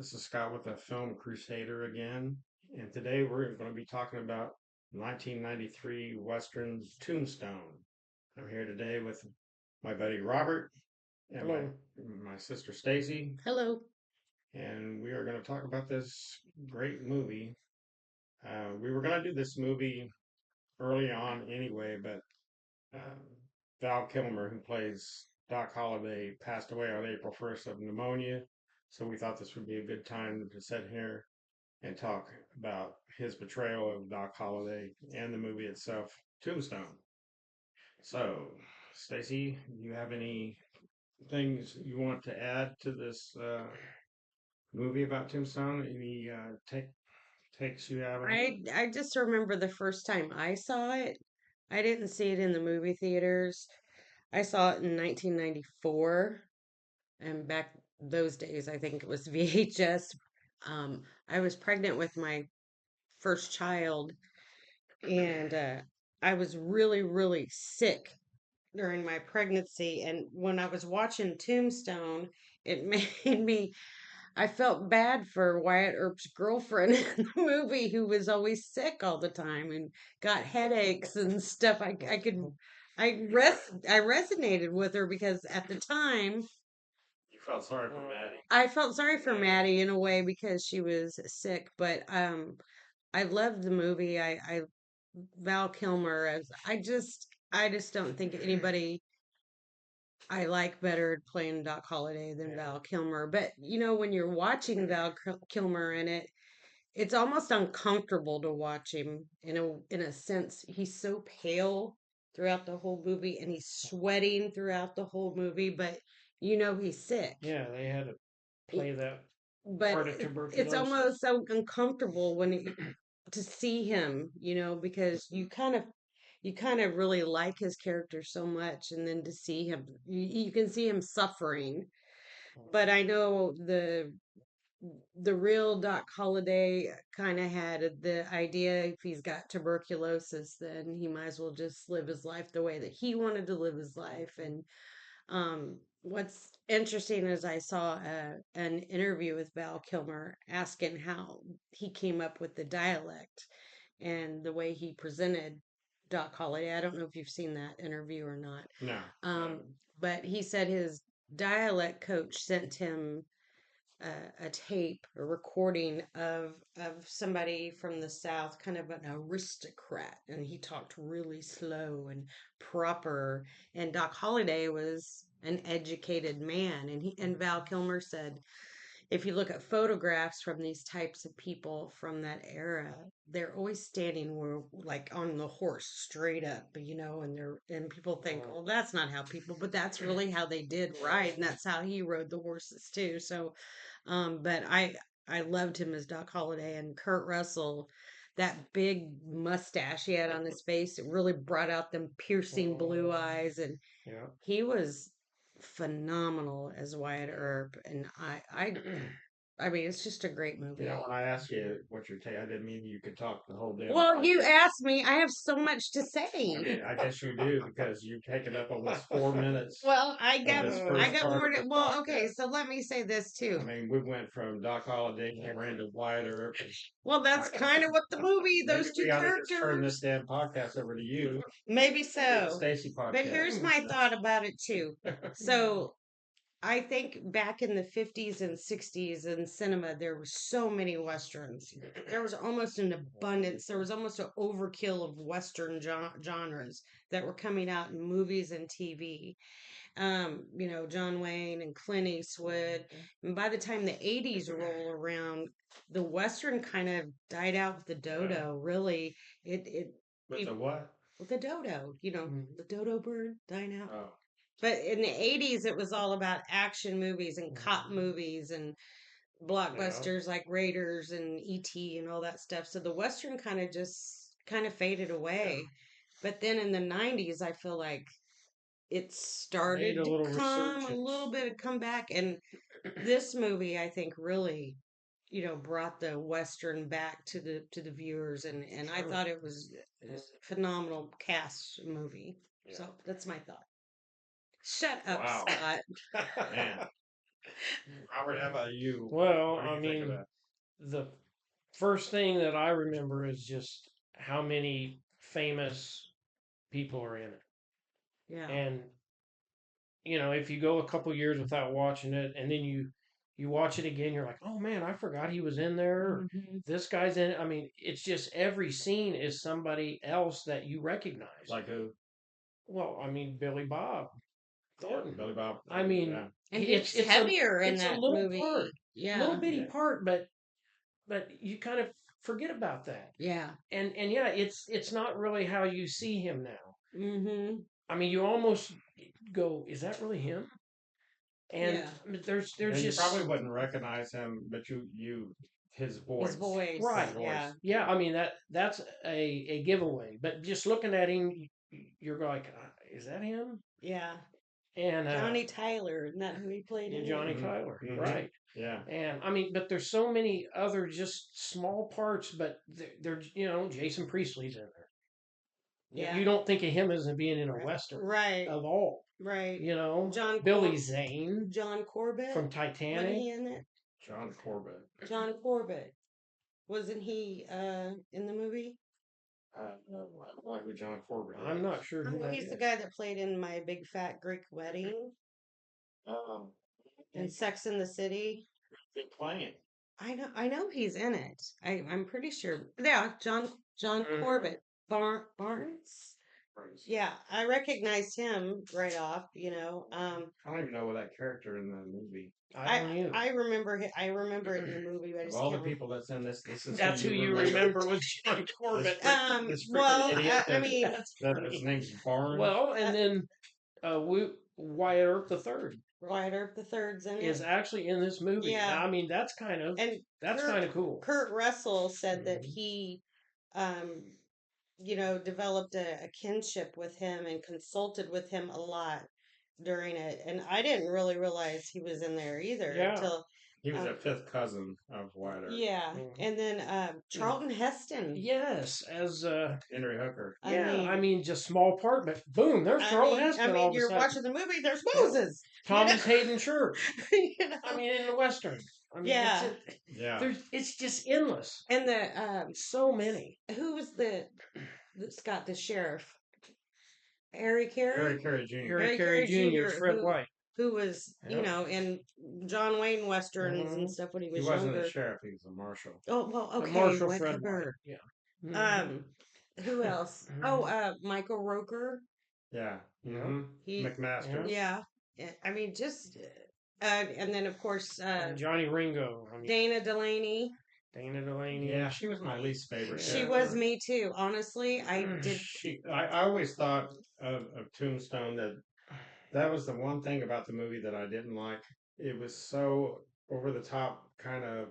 This is Scott with the Film Crusader again, and today we're going to be talking about 1993 Western's Tombstone. I'm here today with my buddy Robert and my Hello. my sister Stacy, Hello. and we are going to talk about this great movie. We were going to do this movie early on anyway, but uh, Val Kilmer, who plays Doc Holliday, passed away on April 1st of pneumonia. So we thought this would be a good time to sit here and talk about his portrayal of Doc Holliday and the movie itself, Tombstone. So, Stacy, you have any things you want to add to this movie about Tombstone? Any takes you have on it? I just remember the first time I saw it. I didn't see it in the movie theaters. I saw it in 1994, and back those days, I think it was VHS. I was pregnant with my first child, and I was really, really sick during my pregnancy. And when I was watching Tombstone, it made me I felt bad for Wyatt Earp's girlfriend in the movie who was always sick all the time and got headaches and stuff. I resonated with her because at the time You felt sorry for Maddie. I felt sorry for Maddie in a way because she was sick, but I loved the movie. I Val Kilmer as I just don't think anybody I like better playing Doc Holliday than Val Kilmer. But you know, when you're watching Kilmer in it, it's almost uncomfortable to watch him in a sense. He's so pale throughout the whole movie, and he's sweating throughout the whole movie, but you know he's sick. Yeah, they had to Y- play that But part of it's tuberculosis. almost so uncomfortable to see him, you know, because you kind of really like his character so much, and then to see him, you can see him suffering. But I know the real Doc Holliday kind of had the idea if he's got tuberculosis, then he might as well just live his life the way that he wanted to live his life. And what's interesting is I saw an interview with Val Kilmer asking how he came up with the dialect and the way he presented Doc Holliday. I don't know if you've seen that interview or not. No, Um, but he said his dialect coach sent him a tape, a recording of somebody from the South, kind of an aristocrat, and he talked really slow and proper. And Doc Holliday was an educated man, and Val Kilmer said if you look at photographs from these types of people from that era, they're always standing where, like on the horse, straight up, you know, and people think, well, that's not how people, but that's really how they did ride, and that's how he rode the horses too. So, but I loved him as Doc Holliday and Kurt Russell. That big mustache he had on his face, it really brought out them piercing blue eyes, and yeah. he was phenomenal as Wyatt Earp, and I mean, it's just a great You movie. know, when I asked you what your take, I didn't mean you could talk the whole damn Well, you podcast. asked me. I have so much to I say. mean, I guess you do because you've taken up almost 4 minutes Well, of this I first got part more of to. the Well, okay, podcast. so let me say this I too. mean, we went from Doc Holliday and ran to Wyatt Earp. Well, that's kind of what the movie, Maybe those two we ought to just turn this characters. damn podcast over to you. Maybe Be the so. Stacy But podcast. here's my thought about it too. So I think back in the 50s and 60s in cinema, there were so many westerns. There was almost an abundance. There was almost an overkill of western genres that were coming out in movies and TV. You know, John Wayne and Clint Eastwood. And by the time the 80s roll around, the western kind of died out with the dodo. Really, it With the what? with the dodo. You know, the dodo bird dying out. Oh, But in the 80s, it was all about action movies and cop movies and yeah. blockbusters like Raiders and E.T. and all that stuff. So the Western kind of faded away. But then in the 90s, I feel like it Made started a to little come a resurgence. little bit of comeback. And this movie, I think, really, you know, brought the Western back to the viewers. And I Sure. thought it was a phenomenal cast movie. Yeah. So that's my thought. Shut up, Wow. Scott. Man. Robert, how about you? Well, What do I you think of mean, that? the first thing that I remember is just how many famous people are in it. Yeah. And if you go a couple years without watching it, and then you watch it again, you're like, oh man, I forgot he was in there. Hmm. This guy's in it. I mean, it's just every scene is somebody else that you recognize. Like who? Well, I mean, Billy Bob Yeah, Thornton. Billy Bob. I mean, Yeah, And he it's was it's a heavier in it's a that little part, movie. little Yeah. bitty yeah. part, but you kind of forget about that. Yeah. And yeah, it's not really how you see him now. Hmm. I mean, you almost go, is that really him? And Yeah. there's And you probably just wouldn't recognize him, but his His voice, voice. his right. Yeah. voice. Yeah, I mean that's a giveaway. But just looking at him, you're like, is that him? Yeah. And Johnny Tyler, isn't that who he played in it? Johnny Hmm. Tyler, Hmm. right? Yeah, And I mean, but there's so many other just small parts, but they're Jason Priestley's in there. Yeah. You don't think of him as being in a Right. western Right. at all. Right. Billy Zane John Corbett, from wasn't Titanic. he in it? John Corbett. John Corbett, wasn't he in the movie? I don't know who John Corbett I'm is. not sure who Oh, that he's the is. guy that played in My Big Fat Greek Wedding Um, and Sex in the City. been playing. I know he's in it. I'm pretty sure. Yeah, John Mhm. Corbett Barnes. Yeah, I recognized him right off. I don't even know that character in the movie. I don't either. I remember it in the movie, but I Of just all the can't. people that's in this is That's who you remember was John Corbett. This freaking Well, idiot I mean, That's that his funny. name's Barnes. Well, uh, and then Wyatt Earp the third Wyatt Earp the third's in is it. actually in this movie. Yeah, I mean, that's kind of and that's kind of cool. Kurt Russell said that Mhm. he, um, developed a kinship with him and consulted with him a lot during it. And I didn't really realize he was in there either Yeah. until, He was um, a fifth cousin of Wyatt Earp. yeah. Mhm. And then Charlton Heston. Yes, as Henry Hooker. I yeah, I mean, mean, just small part, but boom, there's Charlton Heston all of a you're sudden. watching the movie. There's Yeah. Moses. Thomas Hayden Church. You I know? mean, in the western. I mean, Yeah. Yeah. it's just endless. And the So many. who was the sheriff? Harry Harry Carey. Carey Jr. Harry Carey Jr. Fred who White. who was, Yeah. in John Wayne westerns and Mhm. stuff when he He was wasn't a younger. sheriff, he was a marshal. Oh, well, The okay, Marshall Fred White. whatever. Yeah. Mhm. Um, who else? Oh, Michael Roker. Yeah. Yeah. Mm-hmm. He, McMaster. yeah. I mean, just, and then of course, And Johnny Ringo. I mean, Dana Delaney. Dana Delaney. Yeah, she was my least favorite She Yeah. was character. me too. Honestly, I did. I always thought of Tombstone that was the one thing about the movie that I didn't like. It was so over the top, kind of.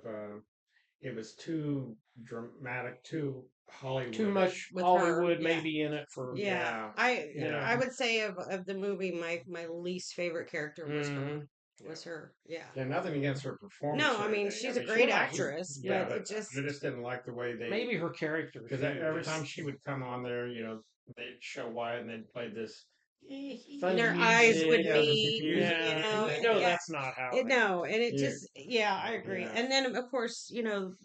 It was too dramatic, too Hollywood. Too much With Hollywood her, yeah. maybe in it for Yeah, Yeah. I would say of the movie, my least favorite character was her. Mhm. Was her, yeah. Yeah, nothing against her performance. No, or I mean anything. she's a she great was- actress, Yeah, but but it just I just didn't like the way they. maybe her character Because too, every just time she would come on there, they'd show Wyatt and they'd play this. funny their eyes music. would Yeah, meet, Yeah, and, no, yeah. that's not how. No, and it Yeah. just, yeah, I agree. Yeah. And then of course,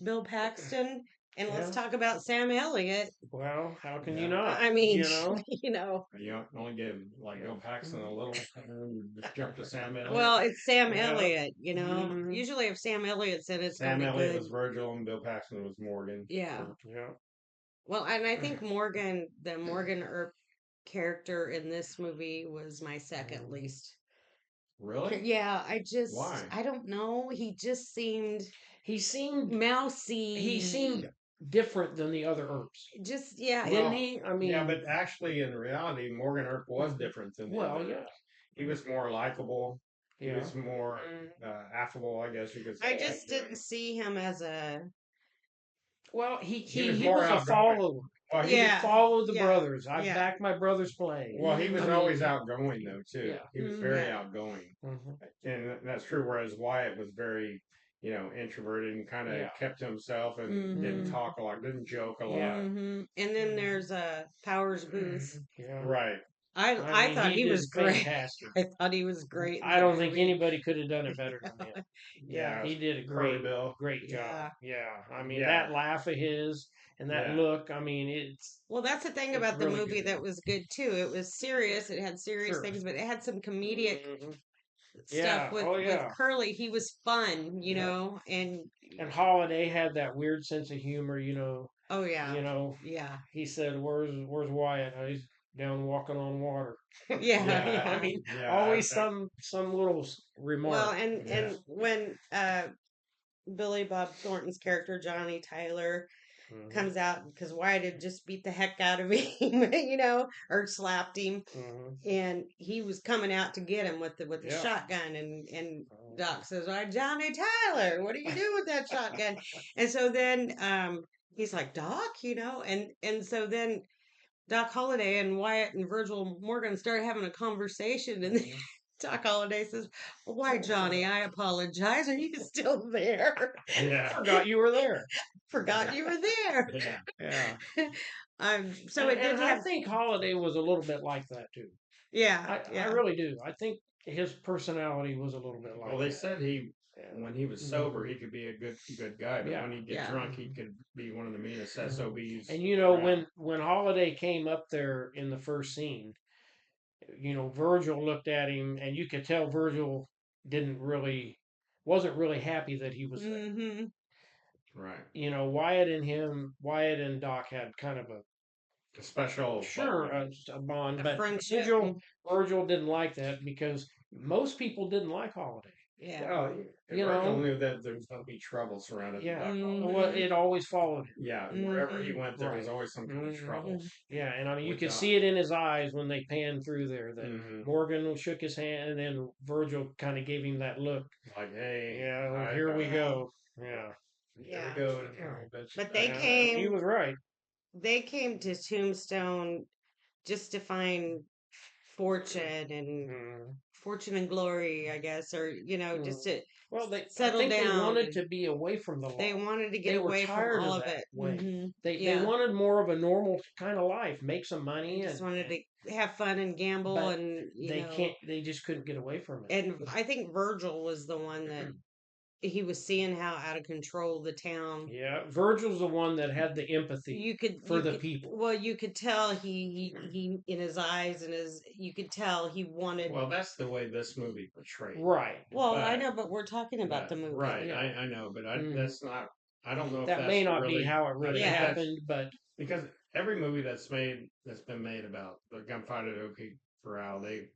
Bill Paxton, and let's Yeah. talk about Sam Elliott. Well, how can Yeah. you not? I mean, You only give like Bill Paxton a little, and then you just jump to Sam Elliott. well, it's Sam Yeah. Elliott. Mhm. Usually if Sam Elliott's in it, it's Sam gonna be Elliott good. was Virgil and Bill Paxton was Morgan. Yeah. Yeah. Well, and I think the Morgan Earp character in this movie was my second least. Really? Yeah, Why? I don't know. He just seemed He seemed mousy. different than the other Earps. Just, yeah. Didn't he? I mean, yeah, but actually, in reality, Morgan Earp was different than the well, other. yeah. He was more likable. He Yeah. was more affable, I guess you could I say. just didn't see him as a. Well, He he was more was a outgoing. follower. Well, He Yeah. followed the Yeah. brothers. I Yeah. backed my brother's play. Well, he was I mean, always outgoing though too. Yeah. He was very Yeah. outgoing, Mhm. and that's true. Whereas Wyatt was very, introverted and kind of Yeah. kept to himself and didn't Mhm. talk a lot, didn't joke a lot. Yeah. And then there's Powers Booth. Yeah. Right. I I mean, thought he he did was great. fantastic. I thought he was great in I that don't think movie. anybody could have done it better than him. Yeah. Yeah, He did a Curly Bill. great job. Yeah. Yeah, I mean Yeah, that laugh of his and that yeah, look. I mean, Well, that's the thing it's about the really movie good. that was good too. It was serious. It had serious Sure. things, but it had some comedic Hmm. stuff Yeah. Oh with yeah. Curly. He was fun, Yeah. and And Holiday had that weird sense of humor. oh yeah, You know. yeah, He said, "Where's Wyatt? Oh, he's down walking on water." yeah, yeah, I yeah. mean, yeah. always some little Well, remark. Yeah. and when Billy Bob Thornton's character Johnny Tyler Hmm. comes out because Wyatt had just beat the heck out of him, or slapped him, Hmm. and he was coming out to get him with the Yeah. shotgun, and Doc says, "All right, Johnny Tyler, what are you doing with that shotgun?" And so then he's like, "Doc, and so then Doc Holliday and Wyatt and Virgil Morgan started having a conversation, and then Mhm. Doc Holliday says, "Why, Johnny, I apologize. Are you still there? Yeah. Forgot you were there. Forgot you were there." Yeah. Yeah. So it did And I have, think Holiday was a little bit like that too. yeah, I yeah. really do. I think his personality was a little bit Well, like they that. said when he was sober, Hmm. he could be a good guy, but Yeah. when he get Yeah. drunk, he Hmm. could be one of the meanest Hmm. SOBs And around. when Holiday came up there in the first scene, Virgil looked at him, and you could tell Virgil didn't really wasn't really happy that he was there. Mm-hmm. Right. Wyatt and Doc had kind of a A special, sure yeah. a bond, A but friendship. Virgil didn't like that because most people didn't like Holiday. Yeah. Well, You Virgil know, knew that there was going to be trouble surrounded yeah. Doc Well, Holliday. Mm-hmm. it always followed him. Yeah, wherever he Mm-hmm. went, there was Right. always some kind of Hmm. trouble Yeah, and I mean, you with could Doc. see it in his eyes when they panned through there that Hmm. Morgan shook his hand, and then Virgil kind of gave him that look. Like, hey, Yeah, I here we got, Yeah. go. Yeah, here we Yeah. go. yeah, But and he was right. they came to Tombstone just to find fortune and Mm. glory, I guess, or just Mm. to Well, I settle think they down, wanted and to be away from the they law. wanted to get They were away from tired all of of that it. way. They Yeah. wanted more of a normal kind of life, make some They money, just wanted and to have fun and gamble, but and they can't. They just couldn't get away from it. and I think Virgil was the one that he was seeing how out of control the town. Yeah, Virgil's the one that had the empathy for You the could people. well, you could tell he in his eyes and his you could tell he wanted. Well, that's the way this movie portrayed. Right. Well, I But, know, but we're talking about the movie. right, Yeah. I know, but Hmm. that's not. I don't know if That may that's not be really. how it I really think Yeah. that's happened, but because every movie that's been made about the gunfight at Oak Corral, they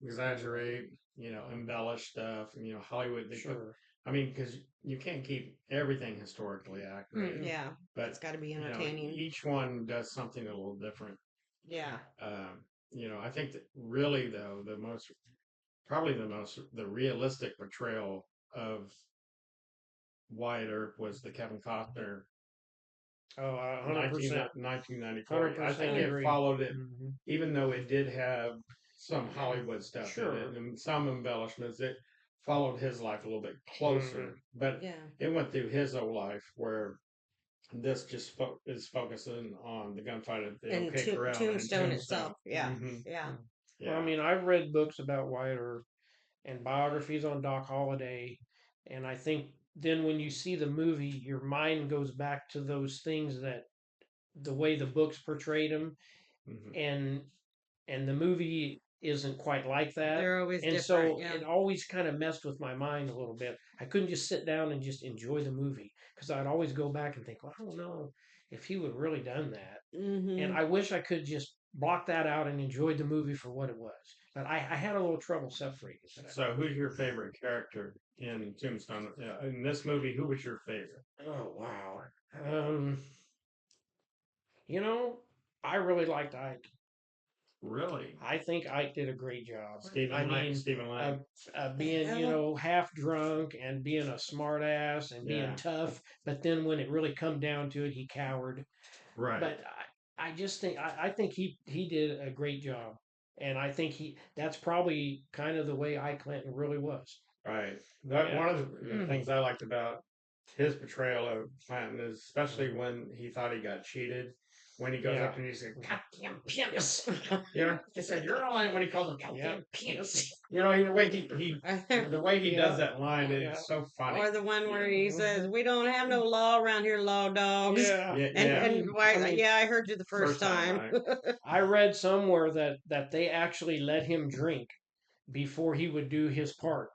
exaggerate, embellish stuff, Hollywood. They put. sure. I mean, because you can't keep everything historically accurate, Mm-mm. Yeah, it's but got to be entertaining. each one does something a little different. Yeah. I think that really though probably the realistic portrayal of Wyatt Earp was the Kevin Costner Oh, 19, 100%, 1994. I think 100% it agree. followed it, Hmm. even though it did have some Hollywood stuff in it Sure. and some embellishments. It followed his life a little bit Hmm. closer, but Yeah. it went through his whole life where this just is focusing on the gunfight at the And OK Corral and Tombstone Tombstone. itself. Yeah. Hmm. Yeah. Well, I Yeah. mean, I've read books about Wyatt Earp and biographies on Doc Holliday, and I think then when you see the movie, your mind goes back to those things that the way the books portrayed him, Hmm. and the movie isn't quite like that. They're always And different. so Yeah. it always kind of messed with my mind a little bit. I couldn't just sit down and just enjoy the movie because I'd always go back and think, well, I don't know if he would really done that. And Mm-hmm. I wish I could just block that out and enjoy the movie for what it was. But I had a little trouble separating that. So, who's your favorite character in Tombstone? In this movie, who was your favorite? Oh wow. Um, you know, I really liked Ike. Really? I think Ike did a great job. I Stephen Lang. mean, Stephen uh, Lang. being Well, half drunk and being a smart ass and being Yeah. tough, but then when it really come down to it, he cowered. Right. But I just think I think he did a great job, and I think that's probably kind of the way Ike Clinton really was. Right. That Yeah. one of the things I liked about his portrayal of Clinton is especially when he thought he got cheated. when he goes up and he says, "Goddamn penis," you know, he said, "You're all in," when he calls him "goddamn penis." You know, the way he does that line is so funny. Or the one where he says, "We don't have no law around here, law dogs." Yeah. Yeah, And yeah. and why? I mean, Yeah, I heard you the first time. Right? I read somewhere that they actually let him drink before he would do his part.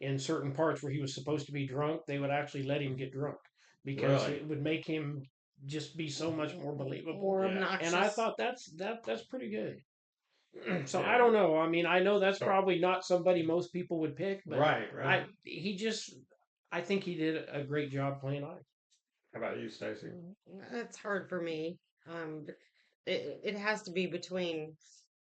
In certain parts where he was supposed to be drunk, they would actually let him get drunk because Really? it would make him just be so much more believable. More Yeah. And I obnoxious. thought that's pretty good. So I Yeah. don't know. I mean, I know that's So probably not somebody most people would pick, but right. I think he did a great job playing Ike. How about you, Stacy? It's hard for me. It has to be between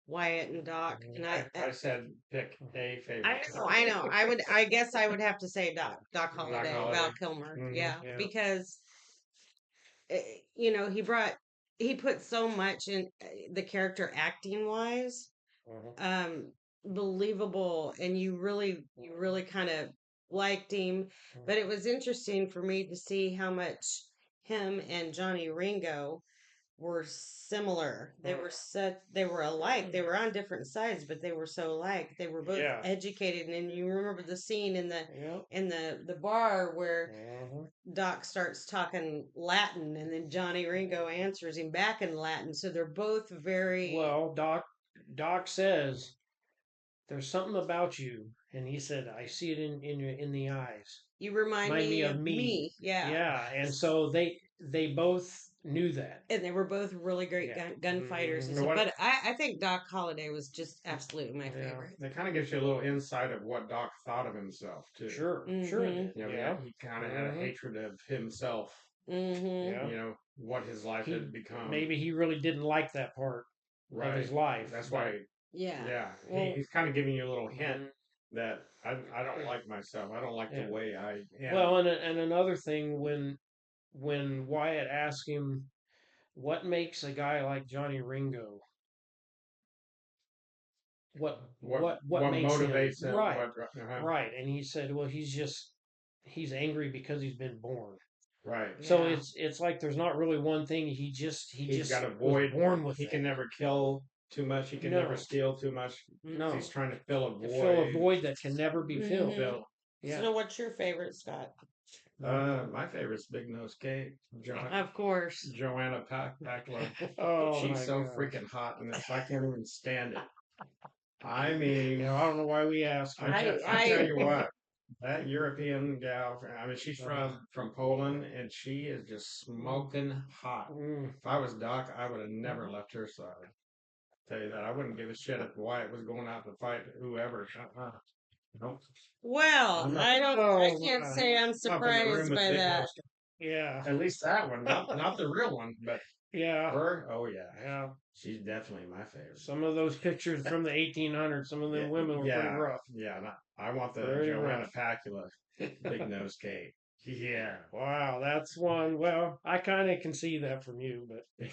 Wyatt and Doc, and I said pick a favorite. I know. I guess I would have to say Doc Doc Holliday, Holliday. Val Kilmer. Mhm. Yeah, Yeah. because he put so much in the character acting wise, Uh-huh. um, believable, and you really kind of liked him. But it was interesting for me to see how much him and Johnny Ringo were similar. They were alike. They were on different sides, but they were so alike. They were both Yeah. educated, and you remember the scene in the Yeah. in the bar where Uh-huh. Doc starts talking Latin, and then Johnny Ringo answers him back in Latin. So they're both very. Well, Doc says there's something about you, and he said I see it in the eyes. You remind Remind me me of of me. me, yeah. Yeah, and so they both knew that. And they were both really great Yeah. gunfighters and So stuff. what? But I think Doc Holliday was just absolutely my Yeah. favorite. That kind of gives you a little insight of what Doc thought of himself too. Sure, sure it Mm-hmm. did. You know, Yeah. he kind of had a Mhm. hatred of himself. Mm-hmm. Yeah. You know what his life He had become. maybe he really didn't like that part of Right. his life. That's but- why. Yeah. Yeah. Well, He's kind of giving you a little hint Mhm. that I don't like myself. I don't like Yeah. the way I am. Well, and another thing when Wyatt asked him what makes a guy like Johnny Ringo, what makes him motivates him? right, What? right, and he said, well, he's angry because he's been born. Right. So yeah. it's like there's not really one thing. He He's just got a was void. born with He it. can never kill too much. He can never No, steal too much. no, He's trying to fill a void. fill a void that can never be filled. Mm-hmm. Yeah. So, what's your favorite, Scott? My favorite's Big Nose Kate. Of course. Joanna Packla. Oh She's my so gosh. freaking hot in this. I can't even stand it. I mean, Yeah, I don't know why we asked her. I tell you what, that European gal. I mean, she's from Poland, and she is just smoking hot. Mm. If I was Doc, I would have never left her side. Tell you that, I wouldn't give a shit if Wyatt was going out to fight whoever. Nope. Well, I'm not, I can't say I'm up in the room surprised with by Big that. Nose. Yeah, At least that one, not the real one, but yeah, her. Oh yeah, yeah. she's definitely my favorite. Some of those pictures from the 1800s, some of them women were pretty rough. Yeah. I want the Pretty Joanna rough. Pacula, Big Nose Kate. Yeah. Wow, that's one. Well, I kind of can see that from you, but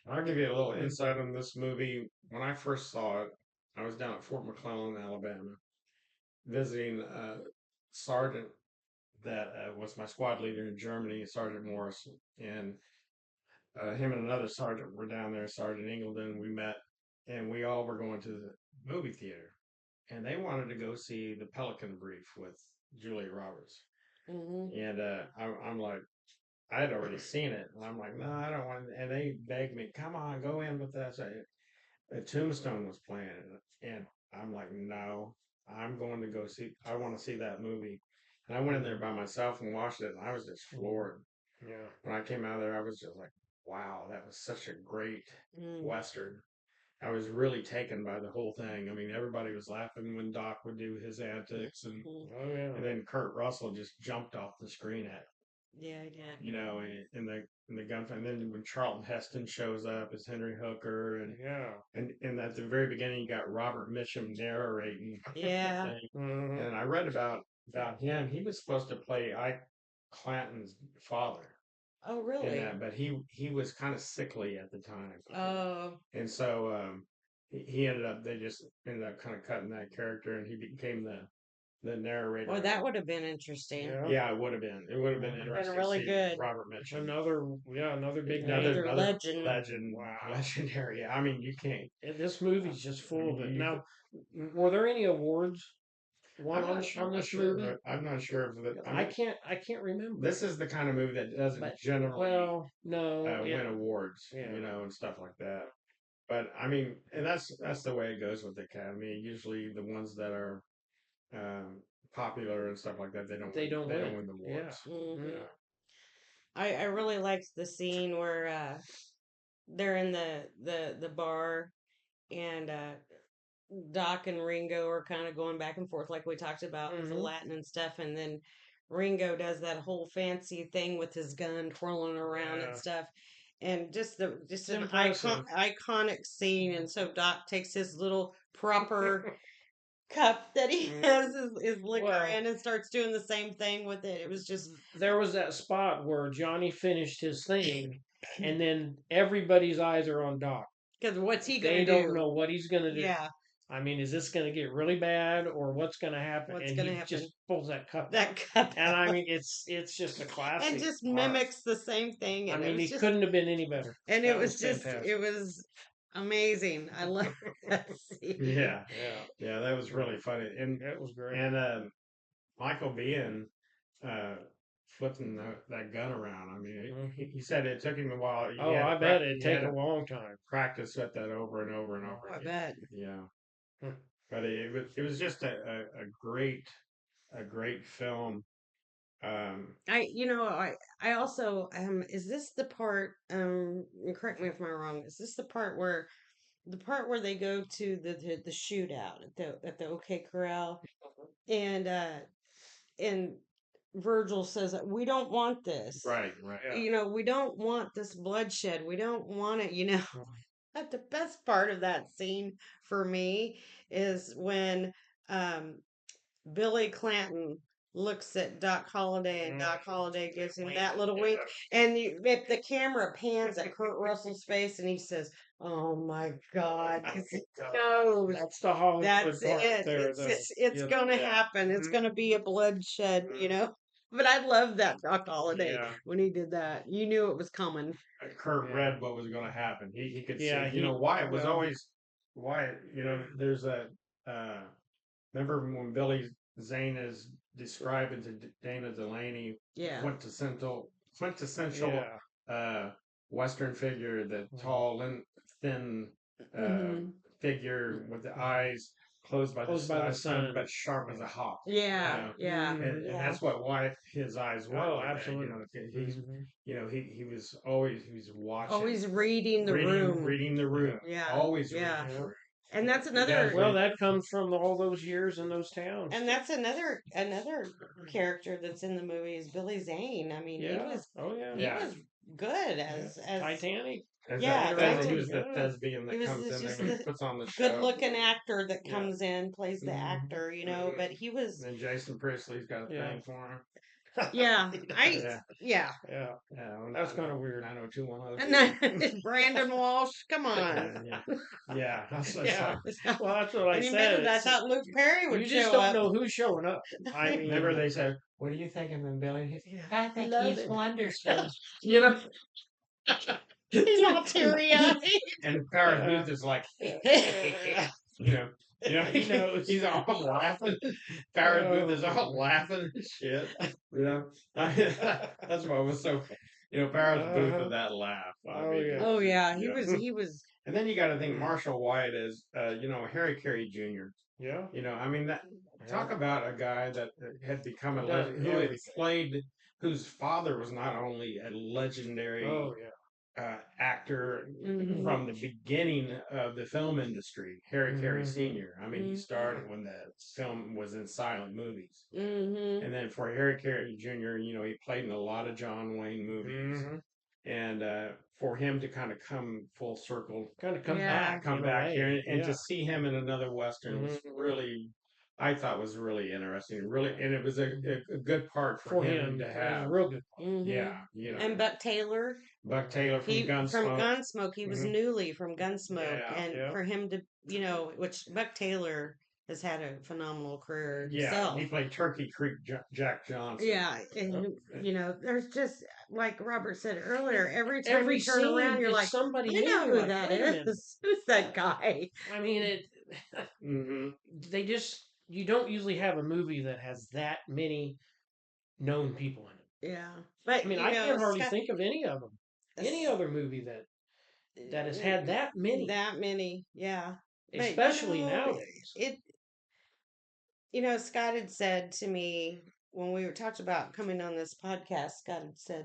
I'll give you a little insight on this movie. When I first saw it, I was down at Fort McClellan, Alabama, visiting a sergeant that was my squad leader in Germany, Sergeant Morris, and him and another sergeant were down there, Sergeant Ingleton. We met, and we all were going to the movie theater, and they wanted to go see The Pelican Brief with Julia Roberts. Mm-hmm. And I'm like, I had already seen it, and I'm like, no, I don't want. And they begged me, come on, go in with us. Tombstone was playing, and I'm like, no, I'm going to go see. I want to see that movie. And I went in there by myself and watched it, and I was just floored. yeah. When I came out of there, I was just like, wow, that was such a great Western. I was really taken by the whole thing. I mean, everybody was laughing when Doc would do his antics, and Oh yeah. then Kurt Russell just jumped off the screen at, Yeah, I did. you know, in the gunfight. And then when Charlton Heston shows up as Henry Hooker, Yeah. and at the very beginning, you got Robert Mitchum narrating. Yeah. Mhm. And I read about him. He was supposed to play Ike Clanton's father. Oh, really? But he was kind of sickly at the time. Oh. And so he ended up. They just ended up kind of cutting that character, and he became the narrator. Well, that would have been interesting. Yeah. Yeah, it would have been. It would have been Been interesting to really see good. Robert Mitchum. Another big Another name. Another legend. legend, Wow. legendary. I mean, you can't. This movie's just I full of mean, it. Now, were there any awards won I'm not sure. on I'm not this sure. movie? I'm not sure if that. I I mean, can't remember. this is the kind of movie that doesn't But generally well, no, yeah, win awards, yeah. and stuff like that. But I mean, and that's the way it goes with the Academy. Usually, the ones that are um, popular and stuff like that, They don't they don't win. win the Yeah. awards. Mhm. Yeah. I really liked the scene where they're in the bar and Doc and Ringo are kind of going back and forth like we talked about with the Mhm. Latin and stuff, and then Ringo does that whole fancy thing with his gun twirling around and Yeah. stuff. And just It's an impressive. iconic scene, and so Doc takes his little proper cup that he Mm. has his liquor Well, in and starts doing the same thing with it. It was just there was that spot where Johnny finished his thing, and then everybody's eyes are on Doc. because what's he They gonna don't do? know what he's gonna do. Yeah, I mean, is this going to get really bad or what's going to happen? what's And gonna he happen? just pulls that cup out. That cup And I out. mean, it's just a classic. And just part. mimics the same thing, I and it mean, was he just couldn't have been any better. and That it was fantastic. it was amazing. I love that scene. Yeah, Yeah, yeah, that was really funny. that was great. And Michael Biehn uh, flipping that gun around. I mean, he said it took him a while. He Oh, had I to bet it'd he take had a to long time. practice at that over and over and Oh, over I again. bet. Yeah, Hmm. but it was just a great film. I also is this the part correct me if I'm wrong, is this the part where they go to the shootout at the OK Corral and and Virgil says we don't want this. Right, right. Yeah. We don't want this bloodshed. We don't want it. Mhm. But the best part of that scene for me is when um Billy Clanton looks at Doc Holliday, and Doc Holliday gives him that little wink. And if the camera pans at Kurt Russell's face, and he says, "Oh my God," because he knows That's the Hollywood that's part it. there, It's though. just, it's Yeah. gonna happen. It's Mhm. gonna be a bloodshed. But I love that Doc Holliday Yeah. when he did that. You knew it was coming. Kurt Yeah. read what was going to happen. He could Yeah, see. Wyatt was well, always Wyatt. There's a uh, remember when Billy Zane is describing to Dana Delaney Yeah. quintessential yeah. Western figure, the Mhm. tall and thin hmm figure with the Mhm. eyes closed by Closed by the sun. but sharp as a hawk. Yeah. Yeah. Mhm. And Yeah. that's what Wyatt his eyes were Oh, like absolutely. that. He's Mhm. he was always watching, Always reading the room. reading the room, Yeah. always Yeah. reading the room. And that's He another does Well, that comes from all those years in those towns. and that's another character that's in the movie is Billy Zane. I mean, Yeah. Oh, he yeah. Yeah. was good Yeah. as Titanic. Yeah, He was the Yeah. thespian he that was comes in just there and the puts on the good show. looking actor that Yeah. comes in, plays the Mhm. actor. But he And was then Jason Priestley's got a Yeah. thing for him. yeah, Yeah. yeah. Yeah. Yeah, That's kind of weird. 90210. Brandon Walsh, come on. Yeah. That's Yeah. like, Well, that's what I Any said. minute I thought Luke Perry would You just show don't up. know who's showing up. I mean, remember they said, "What do you think of him, Billy?" I think Love he's it. wonderful. You know, He's all teary eyed. and Paris Booth is like, you know, he knows. he's all laughing. Paris Booth is all laughing and shit. That's what was so. Paris Booth with that laugh. Oh yeah, he was And then you got to think Marshall Wyatt is, Harry Carey Jr. Yeah. I mean that. Talk about a guy that had become a Done legend, who had everything. played, whose father was not only a legendary Oh, yeah. actor Mhm. from the beginning of the film industry, Harry Carey Mhm. Sr. I mean, he Mhm. started when the film was in silent movies. hmm And then for Harry Carey Jr., he played in a lot of John Wayne movies. Mhm. And for him to kind of come full circle, Kind of come Yeah. back. in a way. here, and Yeah. to see him in another Western was Mhm. really, I thought was really interesting. Really, and it was a good part for For him him to it was have. a real good. Yeah, And Buck Taylor, Buck Taylor from he from Gunsmoke. Gunsmoke, he was Mhm. newly from Gunsmoke, Yeah, and yeah. for him to which Buck Taylor has had a phenomenal career Yeah, himself. he played Turkey Creek Jack Johnson. Yeah, and there's just like Robert said earlier, every time Every you turn around, scene, you're it's like, somebody I new. know You're who like, that wait a minute. is. Who's that guy? I mean, Hmm. they just, you don't usually have a movie that has that many known people in it. Yeah, I but mean, I can't hardly Scott, think of any of them, any other movie that has had that many, that many, yeah. But especially nowadays. it Scott had said to me when we were talked about coming on this podcast, Scott had said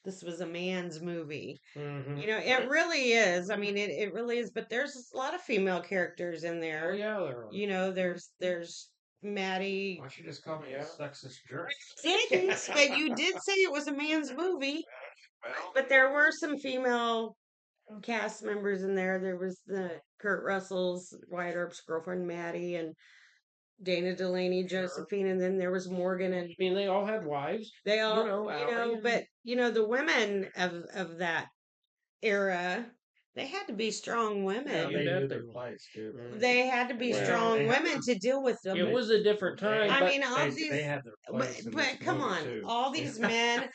this was a man's movie. Hmm. It really is. I mean, it really is. But there's a lot of female characters in Oh there. yeah, there are. There's Maddie. Why don't you just call me a sexist jerk? Didn't, but you did say it was a man's movie. Well, But there were some female cast members in there. There was the Kurt Russell's Wyatt Earp's girlfriend Maddie and Dana Delaney, Josephine, and then there was Morgan and I mean, they all had wives, they all, Allie. but the women of that era, they had to be strong yeah, women. You they bet knew they their would. place too. They had to be Well, strong they had women to deal with them. It was a different time, I but mean, all these, they had their place in but this come movie on, too. all these men,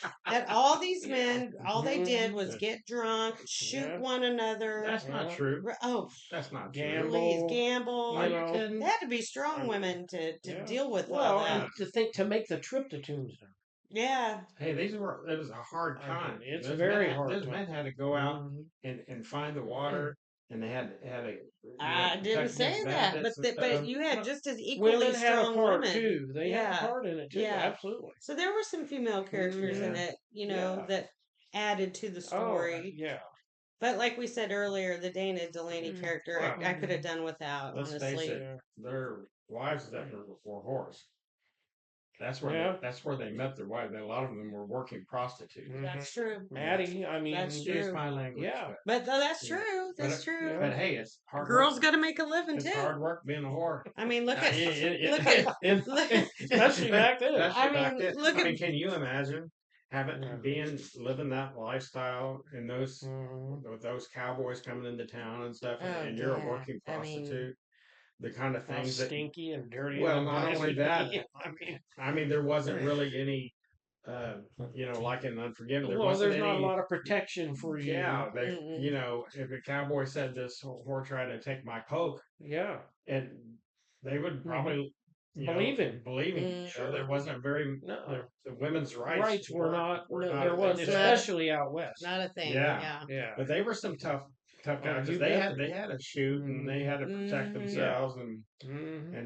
all these men, all they did was Mhm. get drunk, shoot Yeah. one another. That's not Yeah. true. Oh, That's not true. Gamble. please, gamble. Are you you know. kidding? They had to be strong women to Yeah. deal with all Well, that. and to make the trip to Tombstone. Yeah. Hey, it was a hard I time. mean, it's Those very men, hard Those time. men had to go out Mhm. and find the water, and they had to I didn't protect say against that, bandits and but stuff. you had Well, just as equally Women had a strong part women. too. They had Yeah. a part in it too. Yeah. Absolutely. So there were some female characters in Yeah. it, Yeah. that added to the Oh, story. yeah. But like we said earlier, the Dana Delaney character, Well, I could have done without, let's face honestly. it, Yeah. their wives that were whores. That's where Yeah. that's where they met their wives. A lot of them were working prostitutes. That's true. Maddie, I mean, That's Excuse true. my language. yeah. But that's Yeah. true. That's But, true. but hey, it's A hard girl's work. got to make a living It's too. hard work being a whore. I mean, look at look Especially back then. Especially I back mean, then. look I mean, at can you imagine Yeah. living that lifestyle in those Mhm. with those cowboys coming into town and stuff, Oh, and you're a yeah. working I mean, prostitute? The kind of How things that stinky and dirty. well, and not only nasty. that, I mean, there wasn't really any, like in Unforgiven, there well, wasn't there's not a any. lot of protection for you. Yeah, Mm-mm. if a cowboy said this whore tried to take my coke, Yeah. and they would probably Believe him. Believe him. Mm. There wasn't very No. the women's rights Were not. were No, not there a wasn't, big deal. especially out west. Not a thing. Yeah. Yeah. Yeah. But they were some tough Oh, guys. you 'Cause bet. they had to shoot and they had to protect Mhm. themselves Mhm.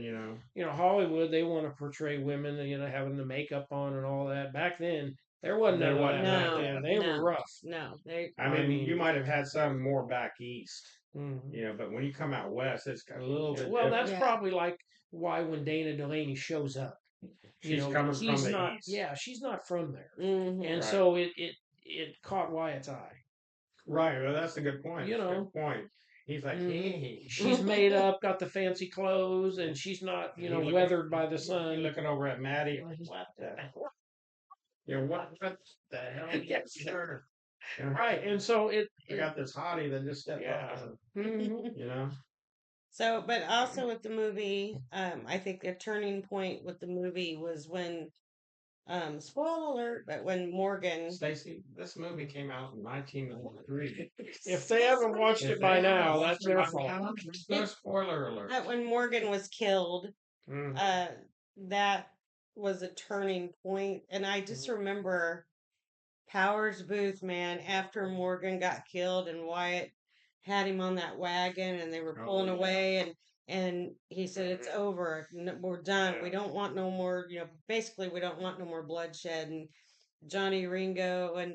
and Hollywood, they want to portray women, having the makeup on and all that. Back then, there wasn't There none of wasn't that none back of then. that. They No. were rough. No. I mean, you might have had some more back east, Mhm. but when you come out west, it's a little bit Well, different. that's Yeah. probably like why when Dana Delaney shows up, She's coming from he's the not. east. Yeah, she's not from there, Mhm. and Right. so it caught Wyatt's eye. Right. Well, that's a good point. You That's a know. good point. He's like, Mhm. hey, She's made up, got the fancy clothes, and she's not, He looking- weathered by the You're sun. looking over at Maddie. Like, what the? What the hell? Yes, sir. Right, and so We got this hottie that just stepped Yeah. up. Mhm. So, but also with the movie, I think a turning point with the movie was when, spoiler alert, but when Morgan, Stacy, this movie came out in 1993. If they haven't watched If it by they haven't now, watched that's it their by fault. now, there's no spoiler alert. that when Morgan was killed, Mhm. that was a turning point, and I just remember Powers Booth, man, after Morgan got killed and Wyatt had him on that wagon and they were pulling away and he said it's over. We're done. We don't want no more, basically we don't want no more bloodshed and Johnny Ringo and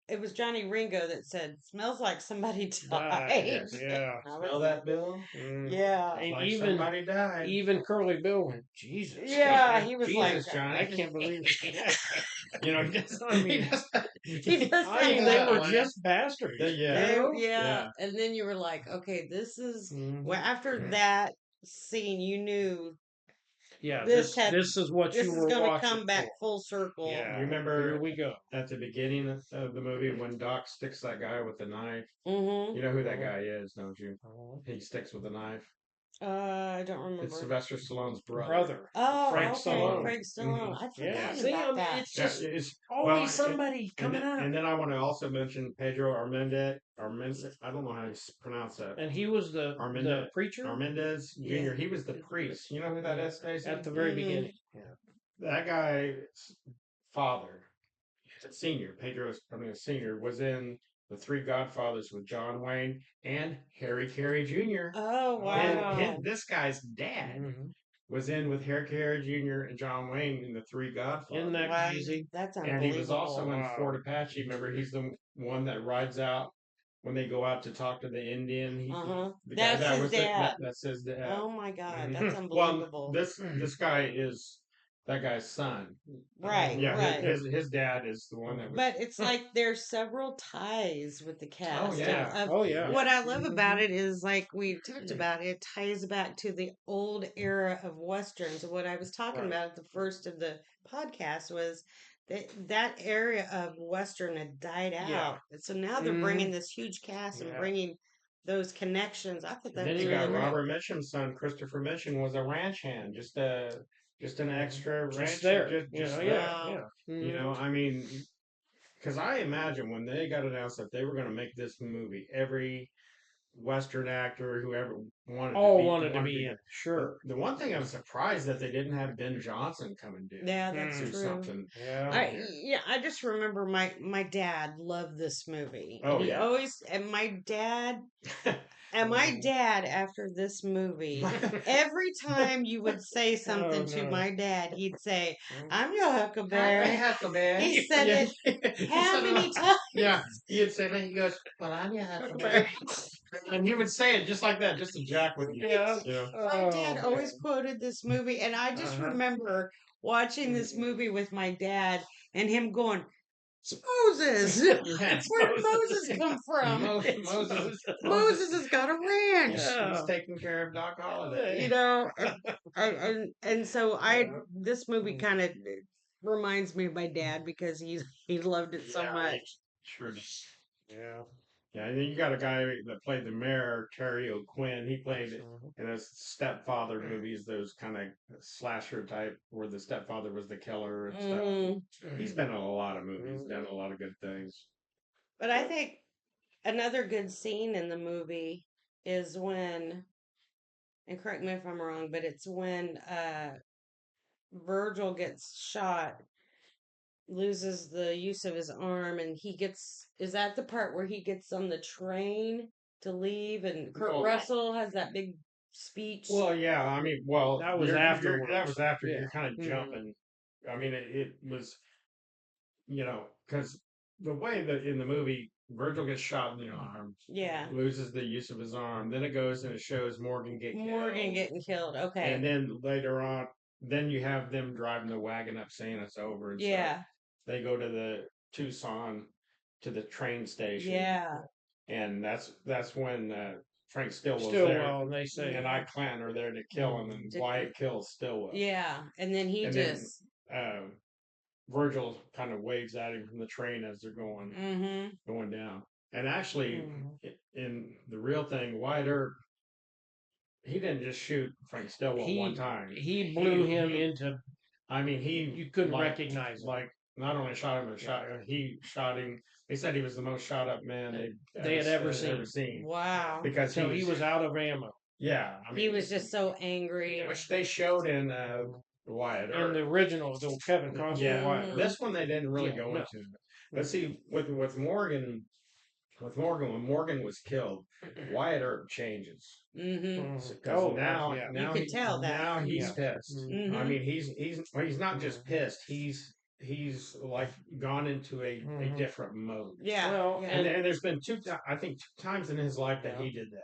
it was Johnny Ringo that said smells like somebody died. Yes. Yeah. I Smell was- that, Bill? Mhm. Yeah. It's And like even somebody died. even Curly Bill went, Jesus. Yeah, he was Jesus, like Johnny. I can't believe it. He just, I mean, he just I mean, said they that. were just bastards. Yeah. Yeah. Yeah. And then you were like, okay, this is Mhm. well after that scene you knew Yeah, this this is what this you is were gonna watching come back for. full circle. Yeah, You remember- Here we go. At the beginning of the movie when Doc sticks that guy with the knife. Mm-hmm. You know who that guy is, don't you? Oh. He sticks with the knife. I don't It's remember. Sylvester Stallone's brother. brother, Oh, Frank okay, Stallone. Frank Stallone. I'd Yeah, forgotten Yeah. see, about that. it's Yeah, just it's always somebody and coming up. and then I want to also mention Pedro Armendez. I don't know how to pronounce that. And he was the Armendez preacher. Armendez Yeah. Jr. He was the priest. You know who that Yeah, is, Stacey? at the very Mm-hmm. beginning. Yeah. That guy's father, senior Pedro Senior, was in The Three Godfathers with John Wayne and Harry Carey Jr. Oh, wow. This guy's dad Mhm. was in with Harry Carey Jr. and John Wayne in The Three Isn't Godfathers. that Wow. crazy? That's And he was also unbelievable. in Wow. Fort Apache. Remember, he's the one that rides out when they go out to talk to the Indian. Uh-huh. The guy That's that his was it. dad. That's his dad. Oh my God, that's Mhm. Well, unbelievable. this guy is that guy's son. Right, Yeah, right. his dad is the one that was. But it's like there's several ties with the Oh cast yeah, of Oh yeah. what I love about Mhm. it is like we talked about it ties back to the old era of westerns. And what I was talking right. about at the first of the podcast was that area of western had died Yeah. out. And so now they're bringing Mhm. this huge cast and Yeah. bringing those connections. I thought that Didn't was You even got really remember. neat. Robert Mitchum's son, Christopher Mitchum, was a ranch hand, just an extra Just ranch, there. You just know. there. Yeah. Wow. Yeah. You Mhm. know, I mean, because I imagine when they got announced that they were going to make this movie, every Western actor, whoever All wanted to wanted to be be in. there. Sure. The one thing I'm surprised that they didn't have Ben Johnson come and Yeah, that's Hmm. do true. something Yeah. in here. I just remember my dad loved this movie, and Oh he yeah. always and my Mhm. dad after this movie, every time you would say Oh something to no. my dad, he'd say, Mhm. "I'm your Hi, Huckleberry." Huckleberry. He said Yeah, it he how said it. many times? Yeah, he'd say that. He goes, "Well, I'm your Huckleberry," and he would say it just like that, just to jack with you. Yeah. You know. My dad Oh always man. quoted this movie, and I just Uh-huh. remember watching this Mhm. movie with my dad and him going, "It's Moses. Yeah, Where did Moses. Moses come from? It's Moses. Moses has got a ranch." He's Yeah. taking care of Doc Holliday. You know, and so Yeah. this movie kind of reminds me of my dad because he loved it so Yeah, he much. sure does. Yeah. Yeah, and then you got a guy that played the mayor, Terry O'Quinn. He played Mhm. in those stepfather movies, those kind of slasher type, where the stepfather was the killer and stuff. Hmm. He's been in a lot of movies, Mhm. done a lot of good things. But I think another good scene in the movie is when, and correct me if I'm wrong, but it's when Virgil gets shot, loses the use of his arm, and he gets, is that the part where he gets on the train to leave and Kurt Well, Russell has that big speech? well, yeah. I mean, well, That was that afterwards. was after Yeah. you're kind of Mhm. jumping. I mean, it was because the way that in the movie Virgil gets shot in the arm, Yeah. loses the use of his arm. Then it goes and it shows Morgan get Morgan killed. getting killed. Okay. And then later on, then you have them driving the wagon up saying it's over and stuff. Yeah. They go to the Tucson to the train station. Yeah. And that's when Frank Stillwell's there. Stillwell, and they say. And Ike Clan are there to kill him, and Wyatt kills Stillwell. Yeah. And then he And just. then Virgil kind of waves at him from the train as they're going down. And actually, in the real thing, Wyatt Earp, he didn't just shoot Frank Stillwell one time. He blew him into. I mean, You couldn't recognize him. Like not only shot him, but he shot him. They said he was the most shot up man they had ever seen. Wow. Because So he was out of ammo. Yeah, I mean, He was just so angry. which they showed in Wyatt Earp. In the original, the Kevin Costner Yeah, Wyatt Earp. this one they didn't really go no. into. But see, with Morgan, when Morgan was killed, Wyatt Earp changes. Mm-hmm. Because Oh, now, yeah. now You could tell that. now he's Yeah. pissed. Mhm. I mean, he's not just pissed. He's like gone into a different mode. Yeah. Well, yeah. And there's been I think two times in his life that he did that.